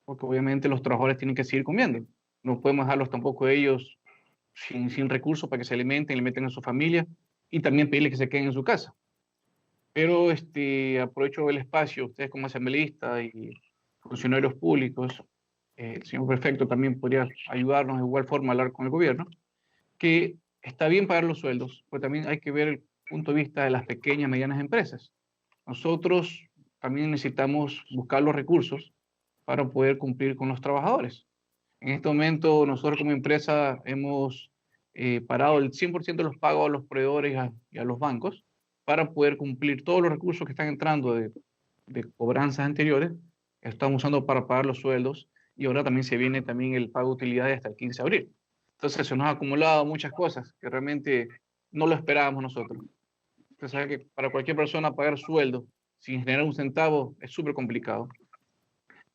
porque obviamente los trabajadores tienen que seguir comiendo. No podemos dejarlos tampoco ellos sin recursos para que se alimenten, alimenten a su familia y también pedirles que se queden en su casa. Pero aprovecho el espacio, ustedes como asambleístas y funcionarios públicos, el señor prefecto también podría ayudarnos de igual forma a hablar con el gobierno, que está bien pagar los sueldos, pero también hay que ver el punto de vista de las pequeñas y medianas empresas. Nosotros también necesitamos buscar los recursos para poder cumplir con los trabajadores. En este momento, nosotros como empresa hemos parado el 100% de los pagos a los proveedores y a los bancos para poder cumplir todos los recursos que están entrando de cobranzas anteriores. Estamos usando para pagar los sueldos y ahora también se viene también el pago de utilidades hasta el 15 de abril. Entonces se nos ha acumulado muchas cosas que realmente no lo esperábamos nosotros. Usted sabe que para cualquier persona pagar sueldo sin generar un centavo es súper complicado.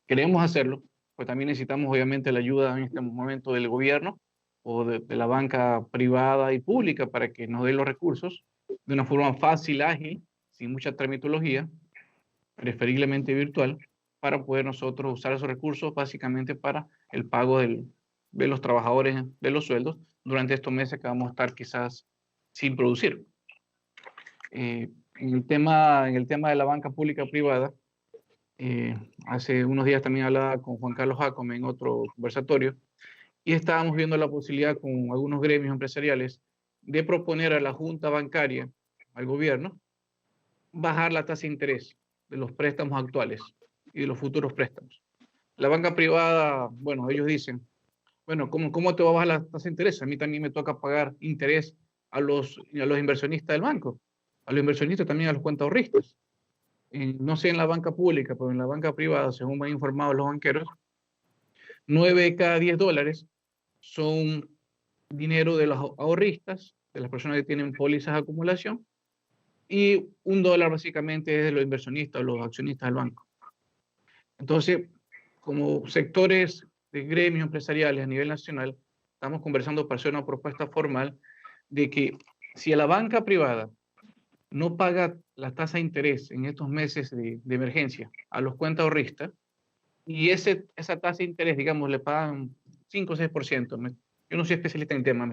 Queremos hacerlo, pues también necesitamos obviamente la ayuda en este momento del gobierno o de la banca privada y pública para que nos dé los recursos de una forma fácil, ágil, sin mucha tramitología, preferiblemente virtual, para poder nosotros usar esos recursos básicamente para el pago de los trabajadores de los sueldos durante estos meses que vamos a estar quizás sin producir. En el tema de la banca pública privada, hace unos días también hablaba con Juan Carlos Jacome en otro conversatorio y estábamos viendo la posibilidad con algunos gremios empresariales de proponer a la Junta Bancaria, al gobierno, bajar la tasa de interés de los préstamos actuales y de los futuros préstamos. La banca privada, bueno, ellos dicen, bueno, ¿cómo te va a bajar la tasa de interés? A mí también me toca pagar interés a los inversionistas del banco, a los inversionistas también a los cuentaahorristas. No sé en la banca pública, pero en la banca privada, según me han informado los banqueros, 9 de cada 10 dólares son dinero de los ahorristas, de las personas que tienen pólizas de acumulación, y $1 básicamente es de los inversionistas o los accionistas del banco. Entonces, como sectores de gremios empresariales a nivel nacional, estamos conversando para hacer una propuesta formal de que si a la banca privada no paga la tasa de interés en estos meses de emergencia a los cuentaahorristas, y esa tasa de interés, digamos, le pagan 5 o 6%. Yo no soy especialista en el tema,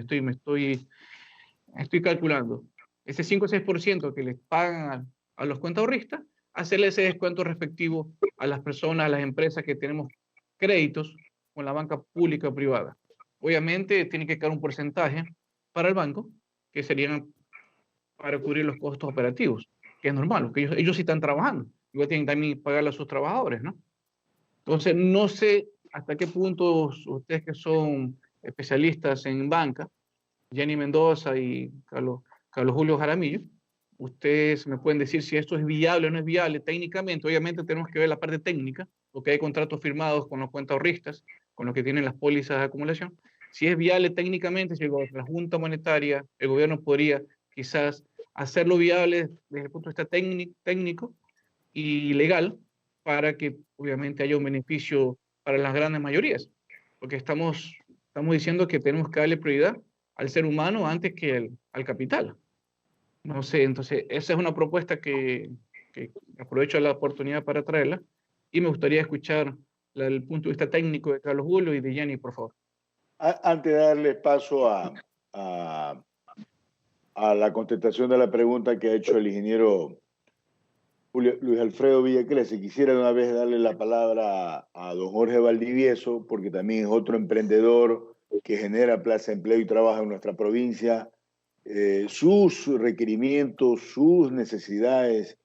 estoy calculando. Ese 5 o 6% que les pagan a los cuentaahorristas, hacerle ese descuento respectivo a las personas, a las empresas que tenemos créditos con la banca pública o privada. Obviamente tiene que quedar un porcentaje para el banco, que serían para cubrir los costos operativos, que es normal, porque ellos sí están trabajando, igual tienen también que pagarle a sus trabajadores, ¿no? Entonces, no sé hasta qué punto ustedes que son especialistas en banca, Jenny Mendoza y Carlos Julio Jaramillo, ustedes me pueden decir si esto es viable o no es viable técnicamente. Obviamente tenemos que ver la parte técnica, porque hay contratos firmados con los cuentaahorristas, con los que tienen las pólizas de acumulación. Si es viable técnicamente, si la Junta Monetaria, el gobierno podría quizás hacerlo viable desde el punto de vista técnico y legal, para que obviamente haya un beneficio para las grandes mayorías, porque estamos diciendo que tenemos que darle prioridad al ser humano antes que al capital. No sé, entonces esa es una propuesta que aprovecho la oportunidad para traerla y me gustaría escuchar el punto de vista técnico de Carlos Julio y de Jenny, por favor.
Antes de darle paso a la contestación de la pregunta que ha hecho el ingeniero Luis Alfredo Villacrece, quisiera de una vez darle la palabra a don Jorge Valdivieso, porque también es otro emprendedor que genera plaza de empleo y trabaja en nuestra provincia. Sus requerimientos, sus necesidades,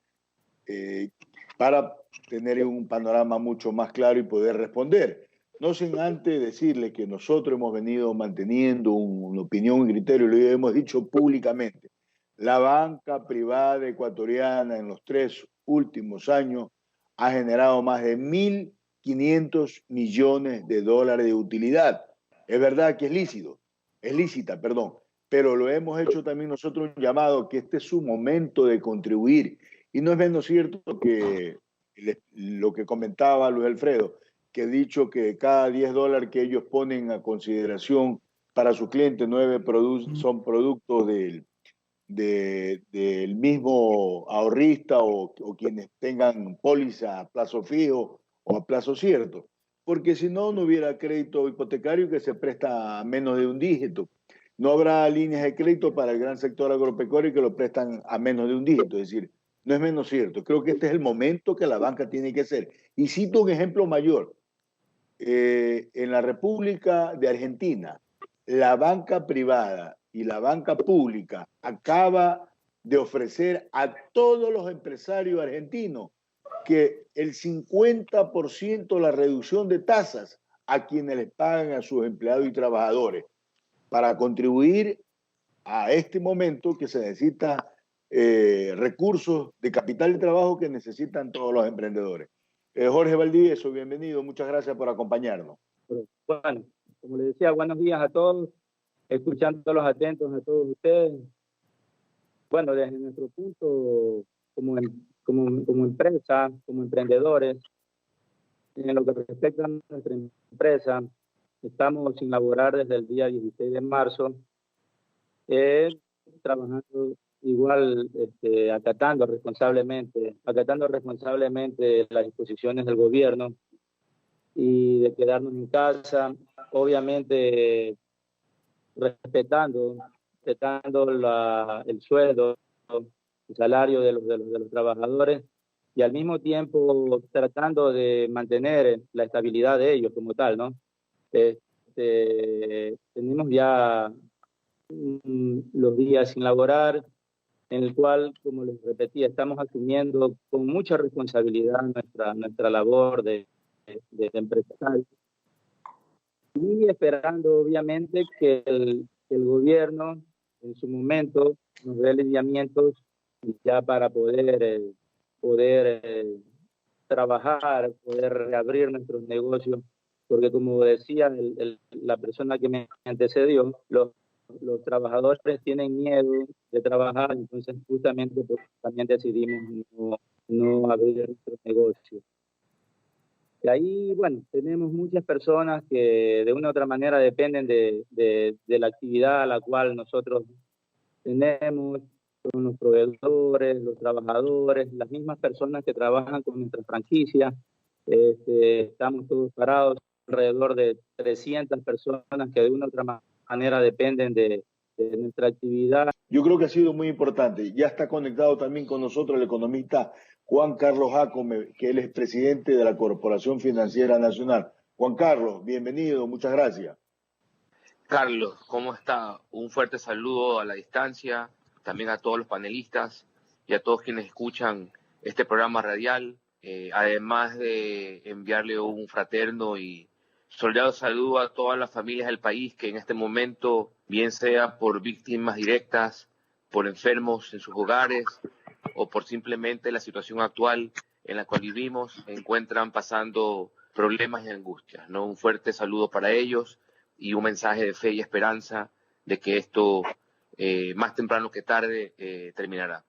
para tener un panorama mucho más claro y poder responder. No sin antes decirle que nosotros hemos venido manteniendo una opinión, un criterio, lo hemos dicho públicamente. La banca privada ecuatoriana en los 3 últimos años ha generado más de 1.500 millones de dólares de utilidad. Es verdad que es lícita, pero lo hemos hecho también nosotros un llamado que este es su momento de contribuir. Y no es menos cierto que lo que comentaba Luis Alfredo, que he dicho que cada 10 dólares que ellos ponen a consideración para sus clientes, 9 son productos del mismo ahorrista o quienes tengan póliza a plazo fijo o a plazo cierto. Porque si no, no hubiera crédito hipotecario que se presta a menos de un dígito. No habrá líneas de crédito para el gran sector agropecuario que lo prestan a menos de un dígito. Es decir, no es menos cierto. Creo que este es el momento que la banca tiene que hacer. Y cito un ejemplo mayor. En la República de Argentina, la banca privada y la banca pública acaba de ofrecer a todos los empresarios argentinos que el 50% la reducción de tasas a quienes les pagan a sus empleados y trabajadores para contribuir a este momento que se necesita recursos de capital de trabajo que necesitan todos los emprendedores. Jorge Valdivieso, bienvenido, muchas gracias por acompañarnos.
Bueno, como les decía, buenos días a todos, escuchándolos atentos a todos ustedes. Bueno, desde nuestro punto como empresa, como emprendedores, en lo que respecta a nuestra empresa, estamos sin laborar desde el día 16 de marzo, trabajando igual, acatando responsablemente las disposiciones del gobierno y de quedarnos en casa, obviamente respetando el sueldo, el salario de los trabajadores, y al mismo tiempo tratando de mantener la estabilidad de ellos como tal, ¿no? Tenemos ya los días sin laborar, en el cual, como les repetía, estamos asumiendo con mucha responsabilidad nuestra labor de empresarial, y esperando obviamente que el gobierno en su momento nos dé lineamientos ya para poder trabajar, poder reabrir nuestros negocios, porque como decía la persona que me antecedió, los trabajadores tienen miedo de trabajar, entonces justamente pues, también decidimos no abrir nuestro negocio. Y ahí, bueno, tenemos muchas personas que de una u otra manera dependen de la actividad a la cual nosotros tenemos, son los proveedores, los trabajadores, las mismas personas que trabajan con nuestra franquicia. Estamos todos parados, alrededor de 300 personas que de una u otra manera dependen de nuestra actividad.
Yo creo que ha sido muy importante. Ya está conectado también con nosotros el economista Juan Carlos Jácome, que él es presidente de la Corporación Financiera Nacional. Juan Carlos, bienvenido, muchas gracias.
Carlos, ¿cómo está? Un fuerte saludo a la distancia, también a todos los panelistas y a todos quienes escuchan este programa radial, además de enviarle un fraterno y solidario saludo a todas las familias del país que en este momento, bien sea por víctimas directas, por enfermos en sus hogares o por simplemente la situación actual en la cual vivimos, se encuentran pasando problemas y angustias, ¿no? Un fuerte saludo para ellos y un mensaje de fe y esperanza de que esto, más temprano que tarde, terminará.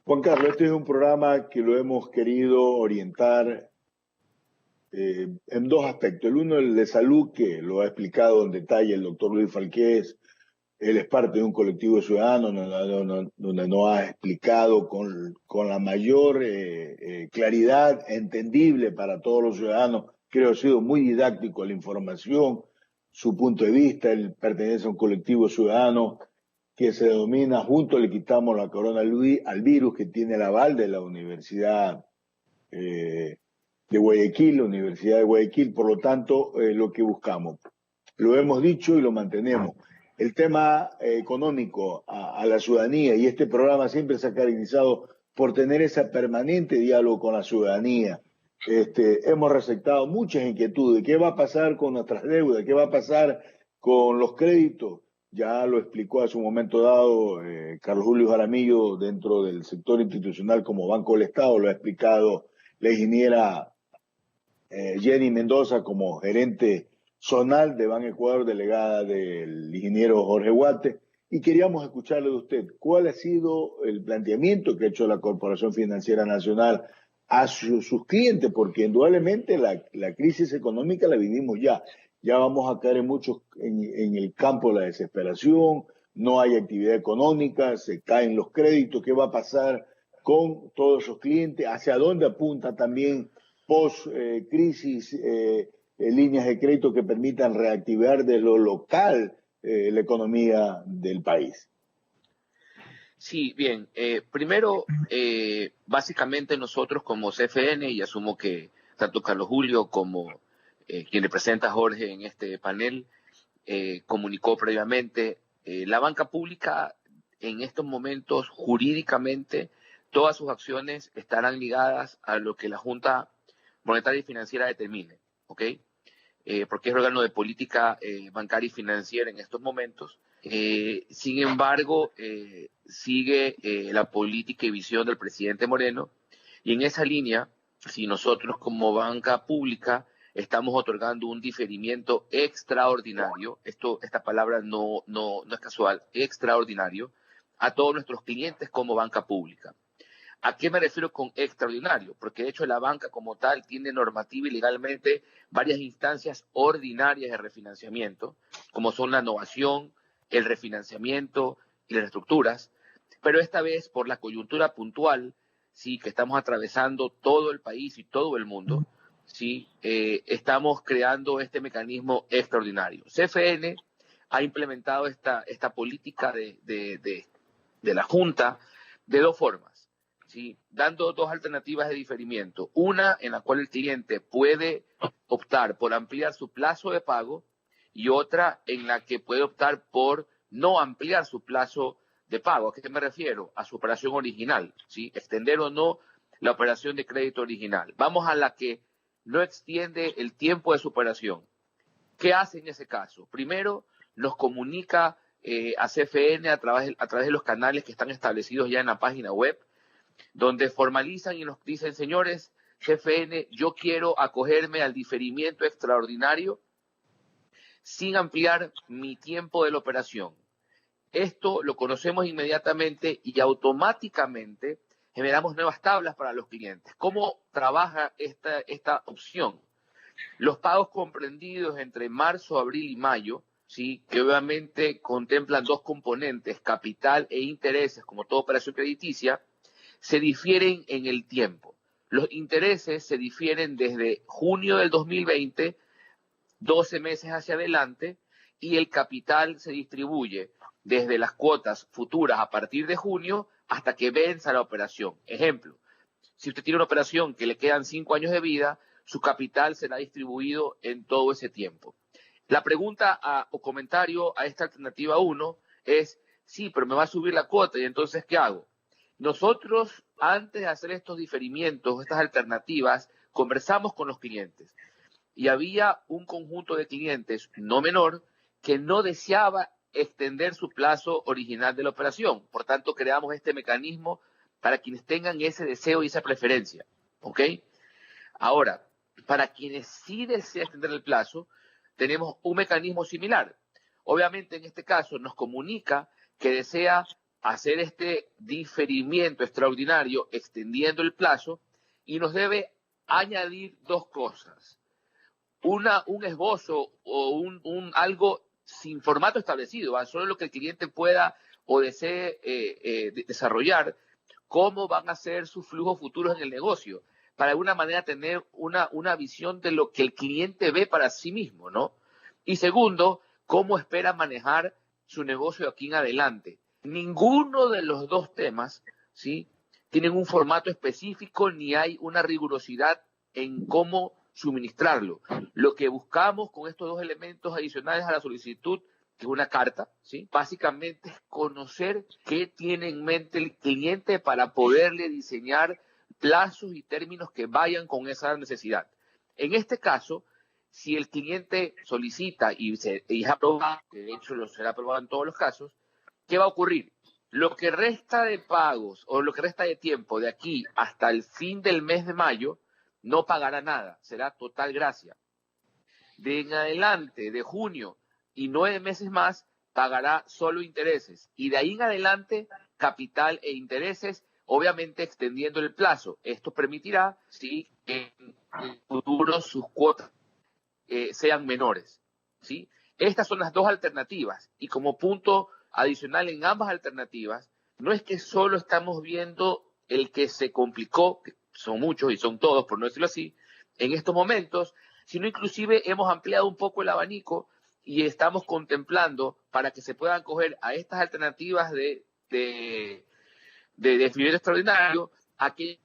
Juan Carlos, este es un programa que lo hemos querido orientar en dos aspectos. El uno, el de salud, que lo ha explicado en detalle el doctor Luis Falqués. Él es parte de un colectivo de ciudadanos donde nos ha explicado con la mayor claridad entendible para todos los ciudadanos. Creo que ha sido muy didáctico la información, su punto de vista. Él pertenece a un colectivo ciudadano que se denomina Juntos le quitamos la corona al virus, que tiene el aval de la Universidad de Guayaquil, la Universidad de Guayaquil. Por lo tanto, lo que buscamos, lo hemos dicho y lo mantenemos. El tema económico a la ciudadanía, y este programa siempre se ha caracterizado por tener ese permanente diálogo con la ciudadanía. Hemos receptado muchas inquietudes. ¿Qué va a pasar con nuestras deudas? ¿Qué va a pasar con los créditos? Ya lo explicó a su momento dado Carlos Julio Jaramillo dentro del sector institucional como Banco del Estado. Lo ha explicado la ingeniera Jenny Mendoza como gerente zonal de Ban Ecuador, delegada del ingeniero Jorge Guate, y queríamos escucharle de usted cuál ha sido el planteamiento que ha hecho la Corporación Financiera Nacional a sus clientes, porque indudablemente la crisis económica la vivimos ya. Ya vamos a caer en el campo de la desesperación, no hay actividad económica, se caen los créditos. ¿Qué va a pasar con todos esos clientes? ¿Hacia dónde apunta también post-crisis líneas de crédito que permitan reactivar de lo local la economía del país?
Sí, bien. Primero, básicamente nosotros como CFN, y asumo que tanto Carlos Julio como quien representa a Jorge en este panel, comunicó previamente, la banca pública en estos momentos jurídicamente todas sus acciones estarán ligadas a lo que la Junta Monetaria y Financiera determine, ¿ok? Porque es órgano de política bancaria y financiera en estos momentos. Sin embargo, sigue la política y visión del presidente Moreno, y en esa línea, si nosotros como banca pública estamos otorgando un diferimiento extraordinario, esta palabra no es casual, extraordinario, a todos nuestros clientes como banca pública. ¿A qué me refiero con extraordinario? Porque de hecho la banca como tal tiene normativa y legalmente varias instancias ordinarias de refinanciamiento, como son la innovación, el refinanciamiento y las reestructuras, pero esta vez por la coyuntura puntual, sí, que estamos atravesando todo el país y todo el mundo, sí, estamos creando este mecanismo extraordinario. CFN ha implementado esta política de la Junta de dos formas, ¿sí? Dando dos alternativas de diferimiento. Una en la cual el cliente puede optar por ampliar su plazo de pago y otra en la que puede optar por no ampliar su plazo de pago. ¿A qué me refiero? A su operación original, ¿sí? Extender o no la operación de crédito original. Vamos a la que no extiende el tiempo de su operación. ¿Qué hace en ese caso? Primero, nos comunica a CFN a través de los canales que están establecidos ya en la página web, donde formalizan y nos dicen, señores, CFN, yo quiero acogerme al diferimiento extraordinario sin ampliar mi tiempo de la operación. Esto lo conocemos inmediatamente y automáticamente generamos nuevas tablas para los clientes. ¿Cómo trabaja esta opción? Los pagos comprendidos entre marzo, abril y mayo, ¿sí? Que obviamente contemplan dos componentes, capital e intereses, como toda operación crediticia, se difieren en el tiempo. Los intereses se difieren desde junio del 2020, 12 meses hacia adelante, y el capital se distribuye desde las cuotas futuras a partir de junio hasta que venza la operación. Ejemplo, si usted tiene una operación que le quedan 5 años de vida, su capital será distribuido en todo ese tiempo. La pregunta o comentario a esta alternativa 1 es, sí, pero me va a subir la cuota y entonces, ¿qué hago? Nosotros, antes de hacer estos diferimientos, estas alternativas, conversamos con los clientes y había un conjunto de clientes no menor que no deseaba extender su plazo original de la operación. Por tanto, creamos este mecanismo para quienes tengan ese deseo y esa preferencia, ¿ok? Ahora, para quienes sí desean extender el plazo, tenemos un mecanismo similar. Obviamente, en este caso, nos comunica que desea hacer este diferimiento extraordinario extendiendo el plazo y nos debe añadir dos cosas. Un esbozo o algo sin formato establecido, ¿va? Solo lo que el cliente pueda o desee desarrollar, cómo van a ser sus flujos futuros en el negocio, para de alguna manera tener una visión de lo que el cliente ve para sí mismo, ¿no? Y segundo, cómo espera manejar su negocio de aquí en adelante. Ninguno de los dos temas, ¿sí?, tienen un formato específico ni hay una rigurosidad en cómo suministrarlo. Lo que buscamos con estos dos elementos adicionales a la solicitud, que es una carta, ¿sí?, básicamente es conocer qué tiene en mente el cliente para poderle diseñar plazos y términos que vayan con esa necesidad. En este caso, si el cliente solicita y es aprobado, que de hecho lo será aprobado en todos los casos, ¿qué va a ocurrir? Lo que resta de pagos o lo que resta de tiempo de aquí hasta el fin del mes de mayo no pagará nada, será total gracia. De en adelante, de junio y 9 meses más, pagará solo intereses. Y de ahí en adelante, capital e intereses, obviamente extendiendo el plazo. Esto permitirá, sí, que en el futuro sus cuotas sean menores, ¿sí? Estas son las dos alternativas. Y como punto adicional en ambas alternativas, no es que solo estamos viendo el que se complicó, que son muchos y son todos, por no decirlo así, en estos momentos, sino inclusive hemos ampliado un poco el abanico y estamos contemplando para que se puedan coger a estas alternativas de definimiento extraordinario a que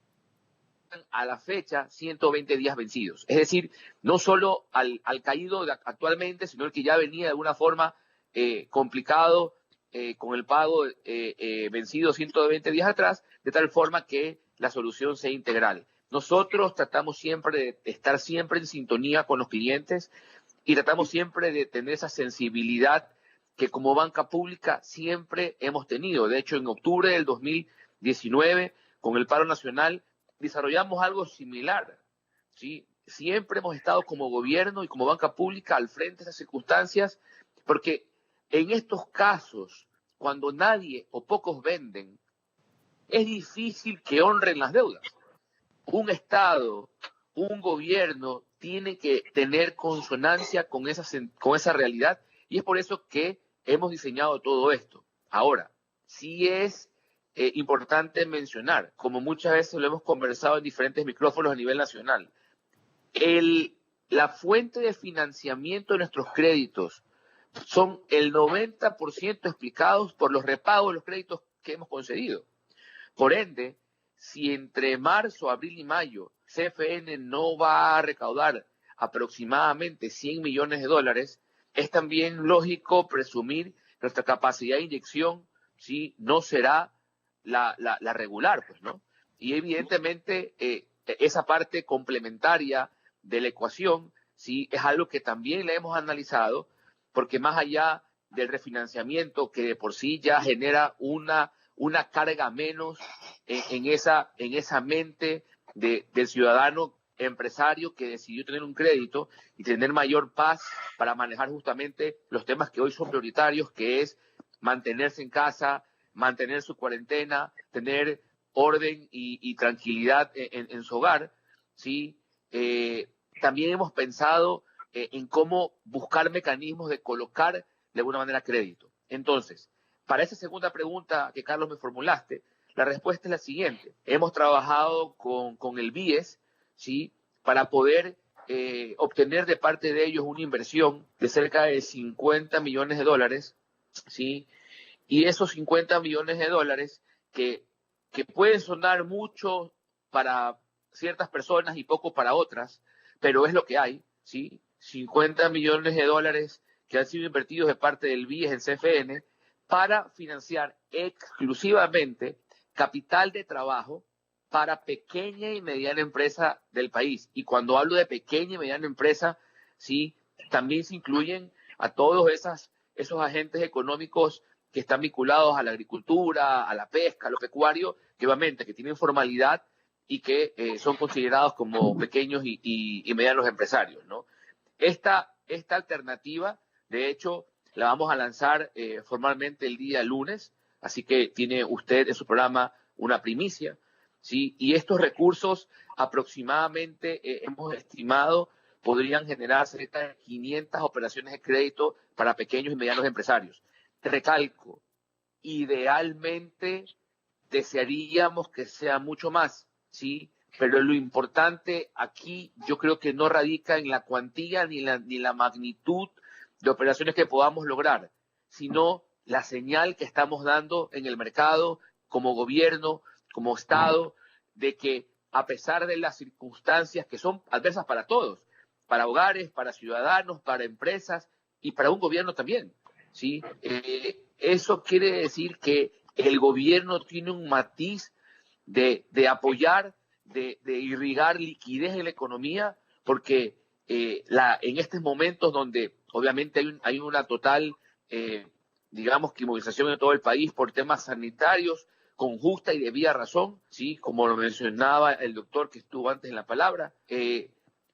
a la fecha 120 días vencidos. Es decir, no solo al caído actualmente, sino el que ya venía de alguna forma complicado con el pago vencido 120 días atrás, de tal forma que la solución sea integral. Nosotros tratamos siempre de estar siempre en sintonía con los clientes y tratamos siempre de tener esa sensibilidad que como banca pública siempre hemos tenido. De hecho, en octubre del 2019, con el paro nacional, desarrollamos algo similar, ¿sí? Siempre hemos estado como gobierno y como banca pública al frente de esas circunstancias, porque en estos casos, cuando nadie o pocos venden, es difícil que honren las deudas. Un Estado, un gobierno tiene que tener consonancia con esa realidad, y es por eso que hemos diseñado todo esto. Ahora, sí es importante mencionar, como muchas veces lo hemos conversado en diferentes micrófonos a nivel nacional, la fuente de financiamiento de nuestros créditos son el 90% explicados por los repagos de los créditos que hemos concedido. Por ende, si entre marzo, abril y mayo CFN no va a recaudar aproximadamente 100 millones de dólares, es también lógico presumir que nuestra capacidad de inyección, ¿sí?, no será la regular, pues, ¿no? Y evidentemente esa parte complementaria de la ecuación, sí, es algo que también le hemos analizado, porque más allá del refinanciamiento, que de por sí ya genera una carga menos en esa mente del ciudadano empresario que decidió tener un crédito y tener mayor paz para manejar justamente los temas que hoy son prioritarios, que es mantenerse en casa, mantener su cuarentena, tener orden y tranquilidad en su hogar, ¿sí? También hemos pensado en cómo buscar mecanismos de colocar de alguna manera crédito. Entonces, para esa segunda pregunta que, Carlos, me formulaste, la respuesta es la siguiente. Hemos trabajado con el BIES, ¿sí?, para poder obtener de parte de ellos una inversión de cerca de 50 millones de dólares, ¿sí? Y esos 50 millones de dólares que pueden sonar mucho para ciertas personas y poco para otras, pero es lo que hay, ¿sí? 50 millones de dólares que han sido invertidos de parte del BIES en CFN para financiar exclusivamente capital de trabajo para pequeña y mediana empresa del país. Y cuando hablo de pequeña y mediana empresa, sí, también se incluyen a todos esos agentes económicos que están vinculados a la agricultura, a la pesca, a lo pecuario, que obviamente que tienen formalidad y que son considerados como pequeños y medianos empresarios, ¿no? Esta alternativa, de hecho, la vamos a lanzar formalmente el día lunes, así que tiene usted en su programa una primicia, ¿sí? Y estos recursos aproximadamente hemos estimado podrían generar cerca de 500 operaciones de crédito para pequeños y medianos empresarios. Recalco, idealmente desearíamos que sea mucho más, ¿sí? Pero lo importante aquí yo creo que no radica en la cuantía ni la magnitud de operaciones que podamos lograr, sino la señal que estamos dando en el mercado como gobierno, como Estado, de que a pesar de las circunstancias que son adversas para todos, para hogares, para ciudadanos, para empresas y para un gobierno también, ¿sí? Eso quiere decir que el gobierno tiene un matiz de apoyar, de irrigar liquidez en la economía, porque en estos momentos donde obviamente hay una total, digamos que movilización en todo el país por temas sanitarios, con justa y debida razón, ¿sí?, como lo mencionaba el doctor que estuvo antes en la palabra,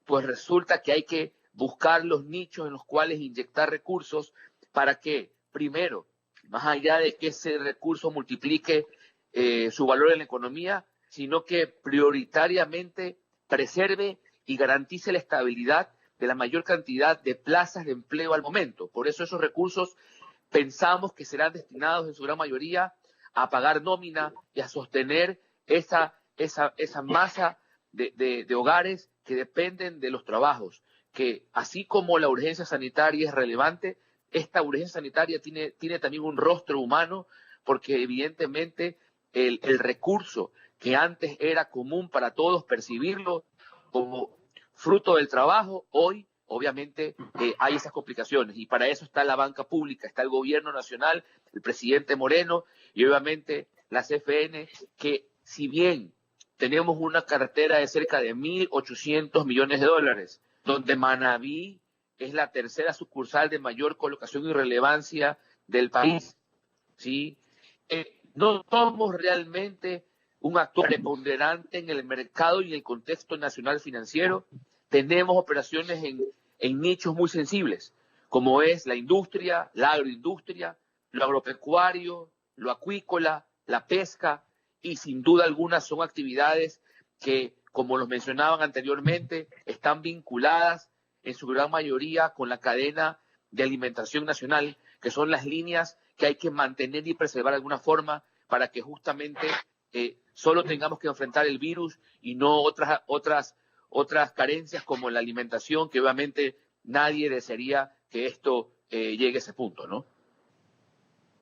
pues resulta que hay que buscar los nichos en los cuales inyectar recursos para que, primero, más allá de que ese recurso multiplique su valor en la economía, sino que prioritariamente preserve y garantice la estabilidad de la mayor cantidad de plazas de empleo al momento. Por eso esos recursos pensamos que serán destinados en su gran mayoría a pagar nómina y a sostener esa masa de hogares que dependen de los trabajos, que así como la urgencia sanitaria es relevante, esta urgencia sanitaria tiene también un rostro humano, porque evidentemente el recurso que antes era común para todos percibirlo como fruto del trabajo, hoy obviamente hay esas complicaciones, y para eso está la banca pública, está el gobierno nacional, el presidente Moreno y obviamente la CFN, que si bien tenemos una cartera de cerca de 1.800 millones de dólares, donde Manabí es la tercera sucursal de mayor colocación y relevancia del país, ¿sí? No somos realmente un actor preponderante en el mercado y en el contexto nacional financiero. Tenemos operaciones en nichos muy sensibles, como es la industria, la agroindustria, lo agropecuario, lo acuícola, la pesca, y sin duda alguna son actividades que, como los mencionaban anteriormente, están vinculadas en su gran mayoría con la cadena de alimentación nacional, que son las líneas que hay que mantener y preservar de alguna forma para que justamente solo tengamos que enfrentar el virus y no otras carencias como la alimentación, que obviamente nadie desearía que esto llegue a ese punto, ¿no?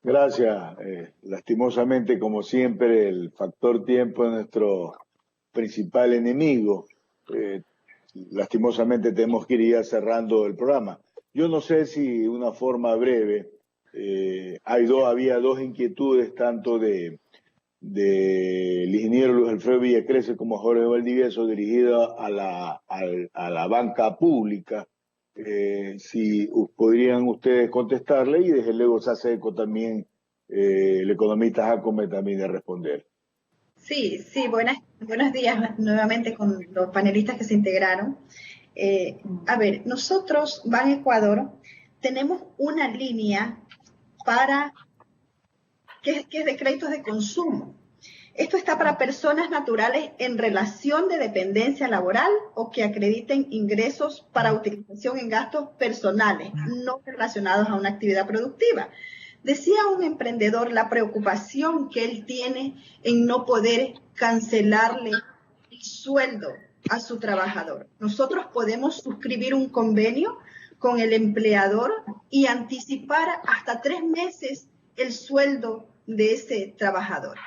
Gracias. Lastimosamente, como siempre, el factor tiempo es nuestro principal enemigo. Lastimosamente tenemos que ir ya cerrando el programa. Yo no sé si de una forma breve, había dos inquietudes, tanto del ingeniero Luis Alfredo Villacrece como Jorge Valdivieso, dirigidas a la banca pública. Si podrían ustedes contestarle, y desde luego se hace eco también el economista Jacome también de responder.
Sí, buenos días nuevamente con los panelistas que se integraron. A ver, nosotros, Ban Ecuador, tenemos una línea que es de créditos de consumo. Esto está para personas naturales en relación de dependencia laboral o que acrediten ingresos para utilización en gastos personales, no relacionados a una actividad productiva. Decía un emprendedor la preocupación que él tiene en no poder cancelarle el sueldo a su trabajador. Nosotros podemos suscribir un convenio con el empleador y anticipar hasta 3 meses el sueldo de ese trabajador.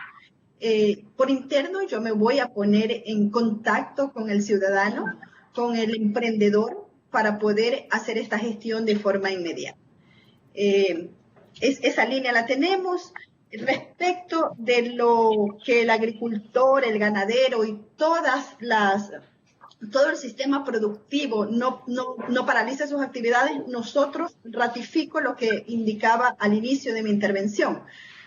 Por interno yo me voy a poner en contacto con el ciudadano, con el emprendedor, para poder hacer esta gestión de forma inmediata. Esa línea la tenemos. Respecto de lo que el agricultor, el ganadero y todo el sistema productivo no paralice sus actividades, nosotros ratifico lo que indicaba al inicio de mi intervención.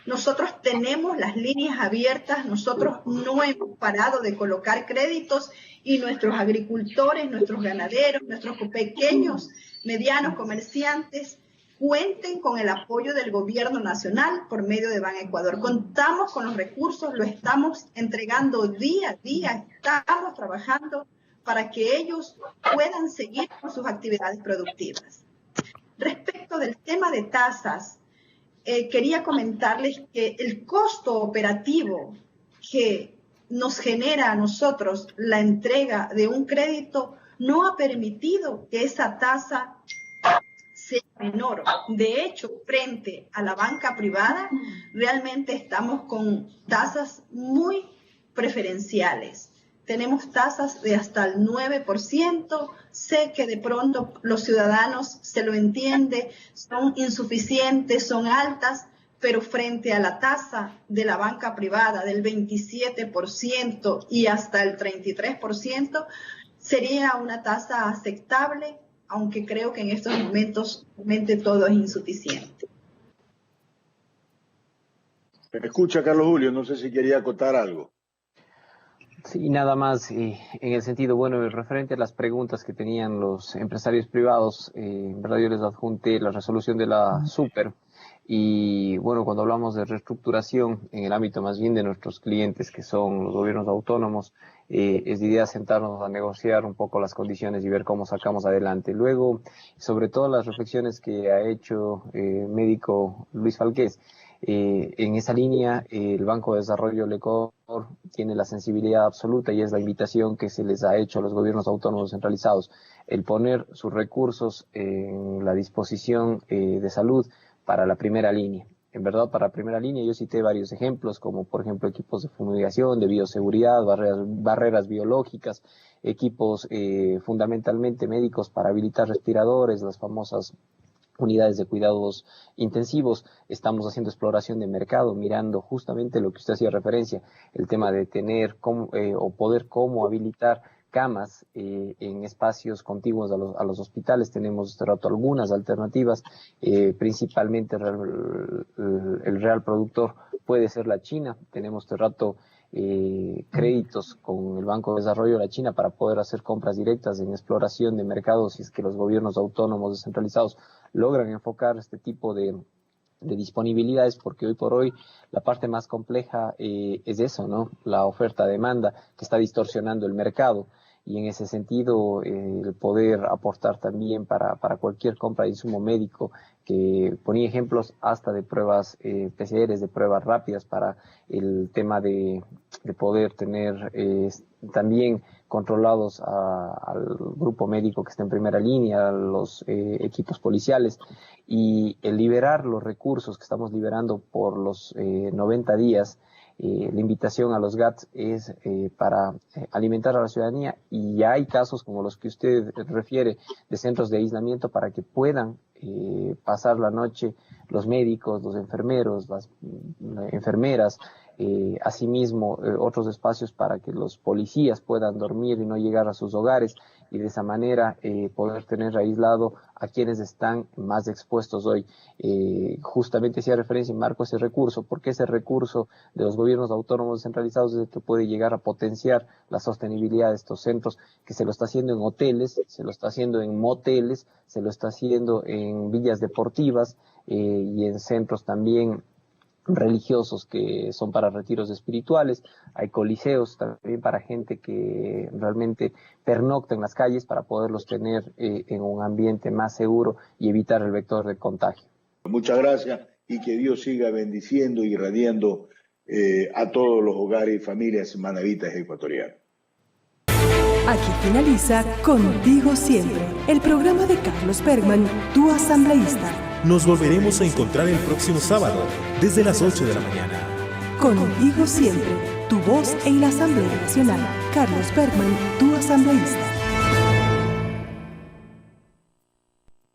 Nosotros tenemos las líneas abiertas, nosotros no hemos parado de colocar créditos y nuestros agricultores, nuestros ganaderos, nuestros pequeños, medianos comerciantes cuenten con el apoyo del gobierno nacional por medio de Ban Ecuador. Contamos con los recursos, lo estamos entregando día a día, estamos trabajando para que ellos puedan seguir con sus actividades productivas. Respecto del tema de tasas, quería comentarles que el costo operativo que nos genera a nosotros la entrega de un crédito no ha permitido que esa tasa sea menor. De hecho, frente a la banca privada, realmente estamos con tasas muy preferenciales. Tenemos tasas de hasta el 9%. Sé que de pronto los ciudadanos se lo entiende, son insuficientes, son altas, pero frente a la tasa de la banca privada del 27% y hasta el 33%, sería una tasa aceptable, aunque creo que en estos momentos realmente todo es insuficiente.
Me escucha Carlos Julio, no sé si quería acotar algo.
Sí, nada más en el sentido, bueno, referente a las preguntas que tenían los empresarios privados, en verdad yo les adjunté la resolución de la Super, y bueno, cuando hablamos de reestructuración en el ámbito más bien de nuestros clientes, que son los gobiernos autónomos, es de idea sentarnos a negociar un poco las condiciones y ver cómo sacamos adelante. Luego, sobre todo las reflexiones que ha hecho médico Luis Falqués, en esa línea, el Banco de Desarrollo del Ecuador tiene la sensibilidad absoluta y es la invitación que se les ha hecho a los gobiernos autónomos centralizados, el poner sus recursos en la disposición de salud para la primera línea. En verdad, para la primera línea yo cité varios ejemplos, como por ejemplo equipos de fumigación, de bioseguridad, barreras biológicas, equipos fundamentalmente médicos para habilitar respiradores, las famosas unidades de cuidados intensivos. Estamos haciendo exploración de mercado, mirando justamente lo que usted hacía referencia, el tema de tener o poder cómo habilitar camas en espacios contiguos a los hospitales. Tenemos este rato algunas alternativas, principalmente el real productor puede ser la China. Tenemos este rato créditos con el Banco de Desarrollo de la China para poder hacer compras directas en exploración de mercados, si es que los gobiernos autónomos descentralizados logran enfocar este tipo de disponibilidades, porque hoy por hoy la parte más compleja es eso, ¿no? La oferta-demanda que está distorsionando el mercado. Y en ese sentido, el poder aportar también para cualquier compra de insumo médico, que ponía ejemplos hasta de pruebas PCRs, de pruebas rápidas para el tema de poder tener también controlados al grupo médico que está en primera línea, a los equipos policiales, y el liberar los recursos que estamos liberando por los 90 días. La invitación a los GATS es para alimentar a la ciudadanía, y ya hay casos como los que usted refiere de centros de aislamiento para que puedan pasar la noche los médicos, los enfermeros, las enfermeras, asimismo otros espacios para que los policías puedan dormir y no llegar a sus hogares, y de esa manera poder tener aislado a quienes están más expuestos hoy. Justamente hacía referencia en marco a ese recurso, porque ese recurso de los gobiernos autónomos descentralizados es el que puede llegar a potenciar la sostenibilidad de estos centros, que se lo está haciendo en hoteles, se lo está haciendo en moteles, se lo está haciendo en villas deportivas y en centros también religiosos que son para retiros espirituales. Hay coliseos también para gente que realmente pernocta en las calles, para poderlos tener en un ambiente más seguro y evitar el vector de contagio.
Muchas gracias, y que Dios siga bendiciendo y irradiando a todos los hogares y familias manavitas ecuatorianas.
Aquí finaliza Contigo Siempre, el programa de Carlos Bergman, tu asambleísta.
Nos volveremos a encontrar el próximo sábado, desde las 8 de la mañana.
Contigo Siempre, tu voz en la Asamblea Nacional. Carlos Bergman, tu asambleísta.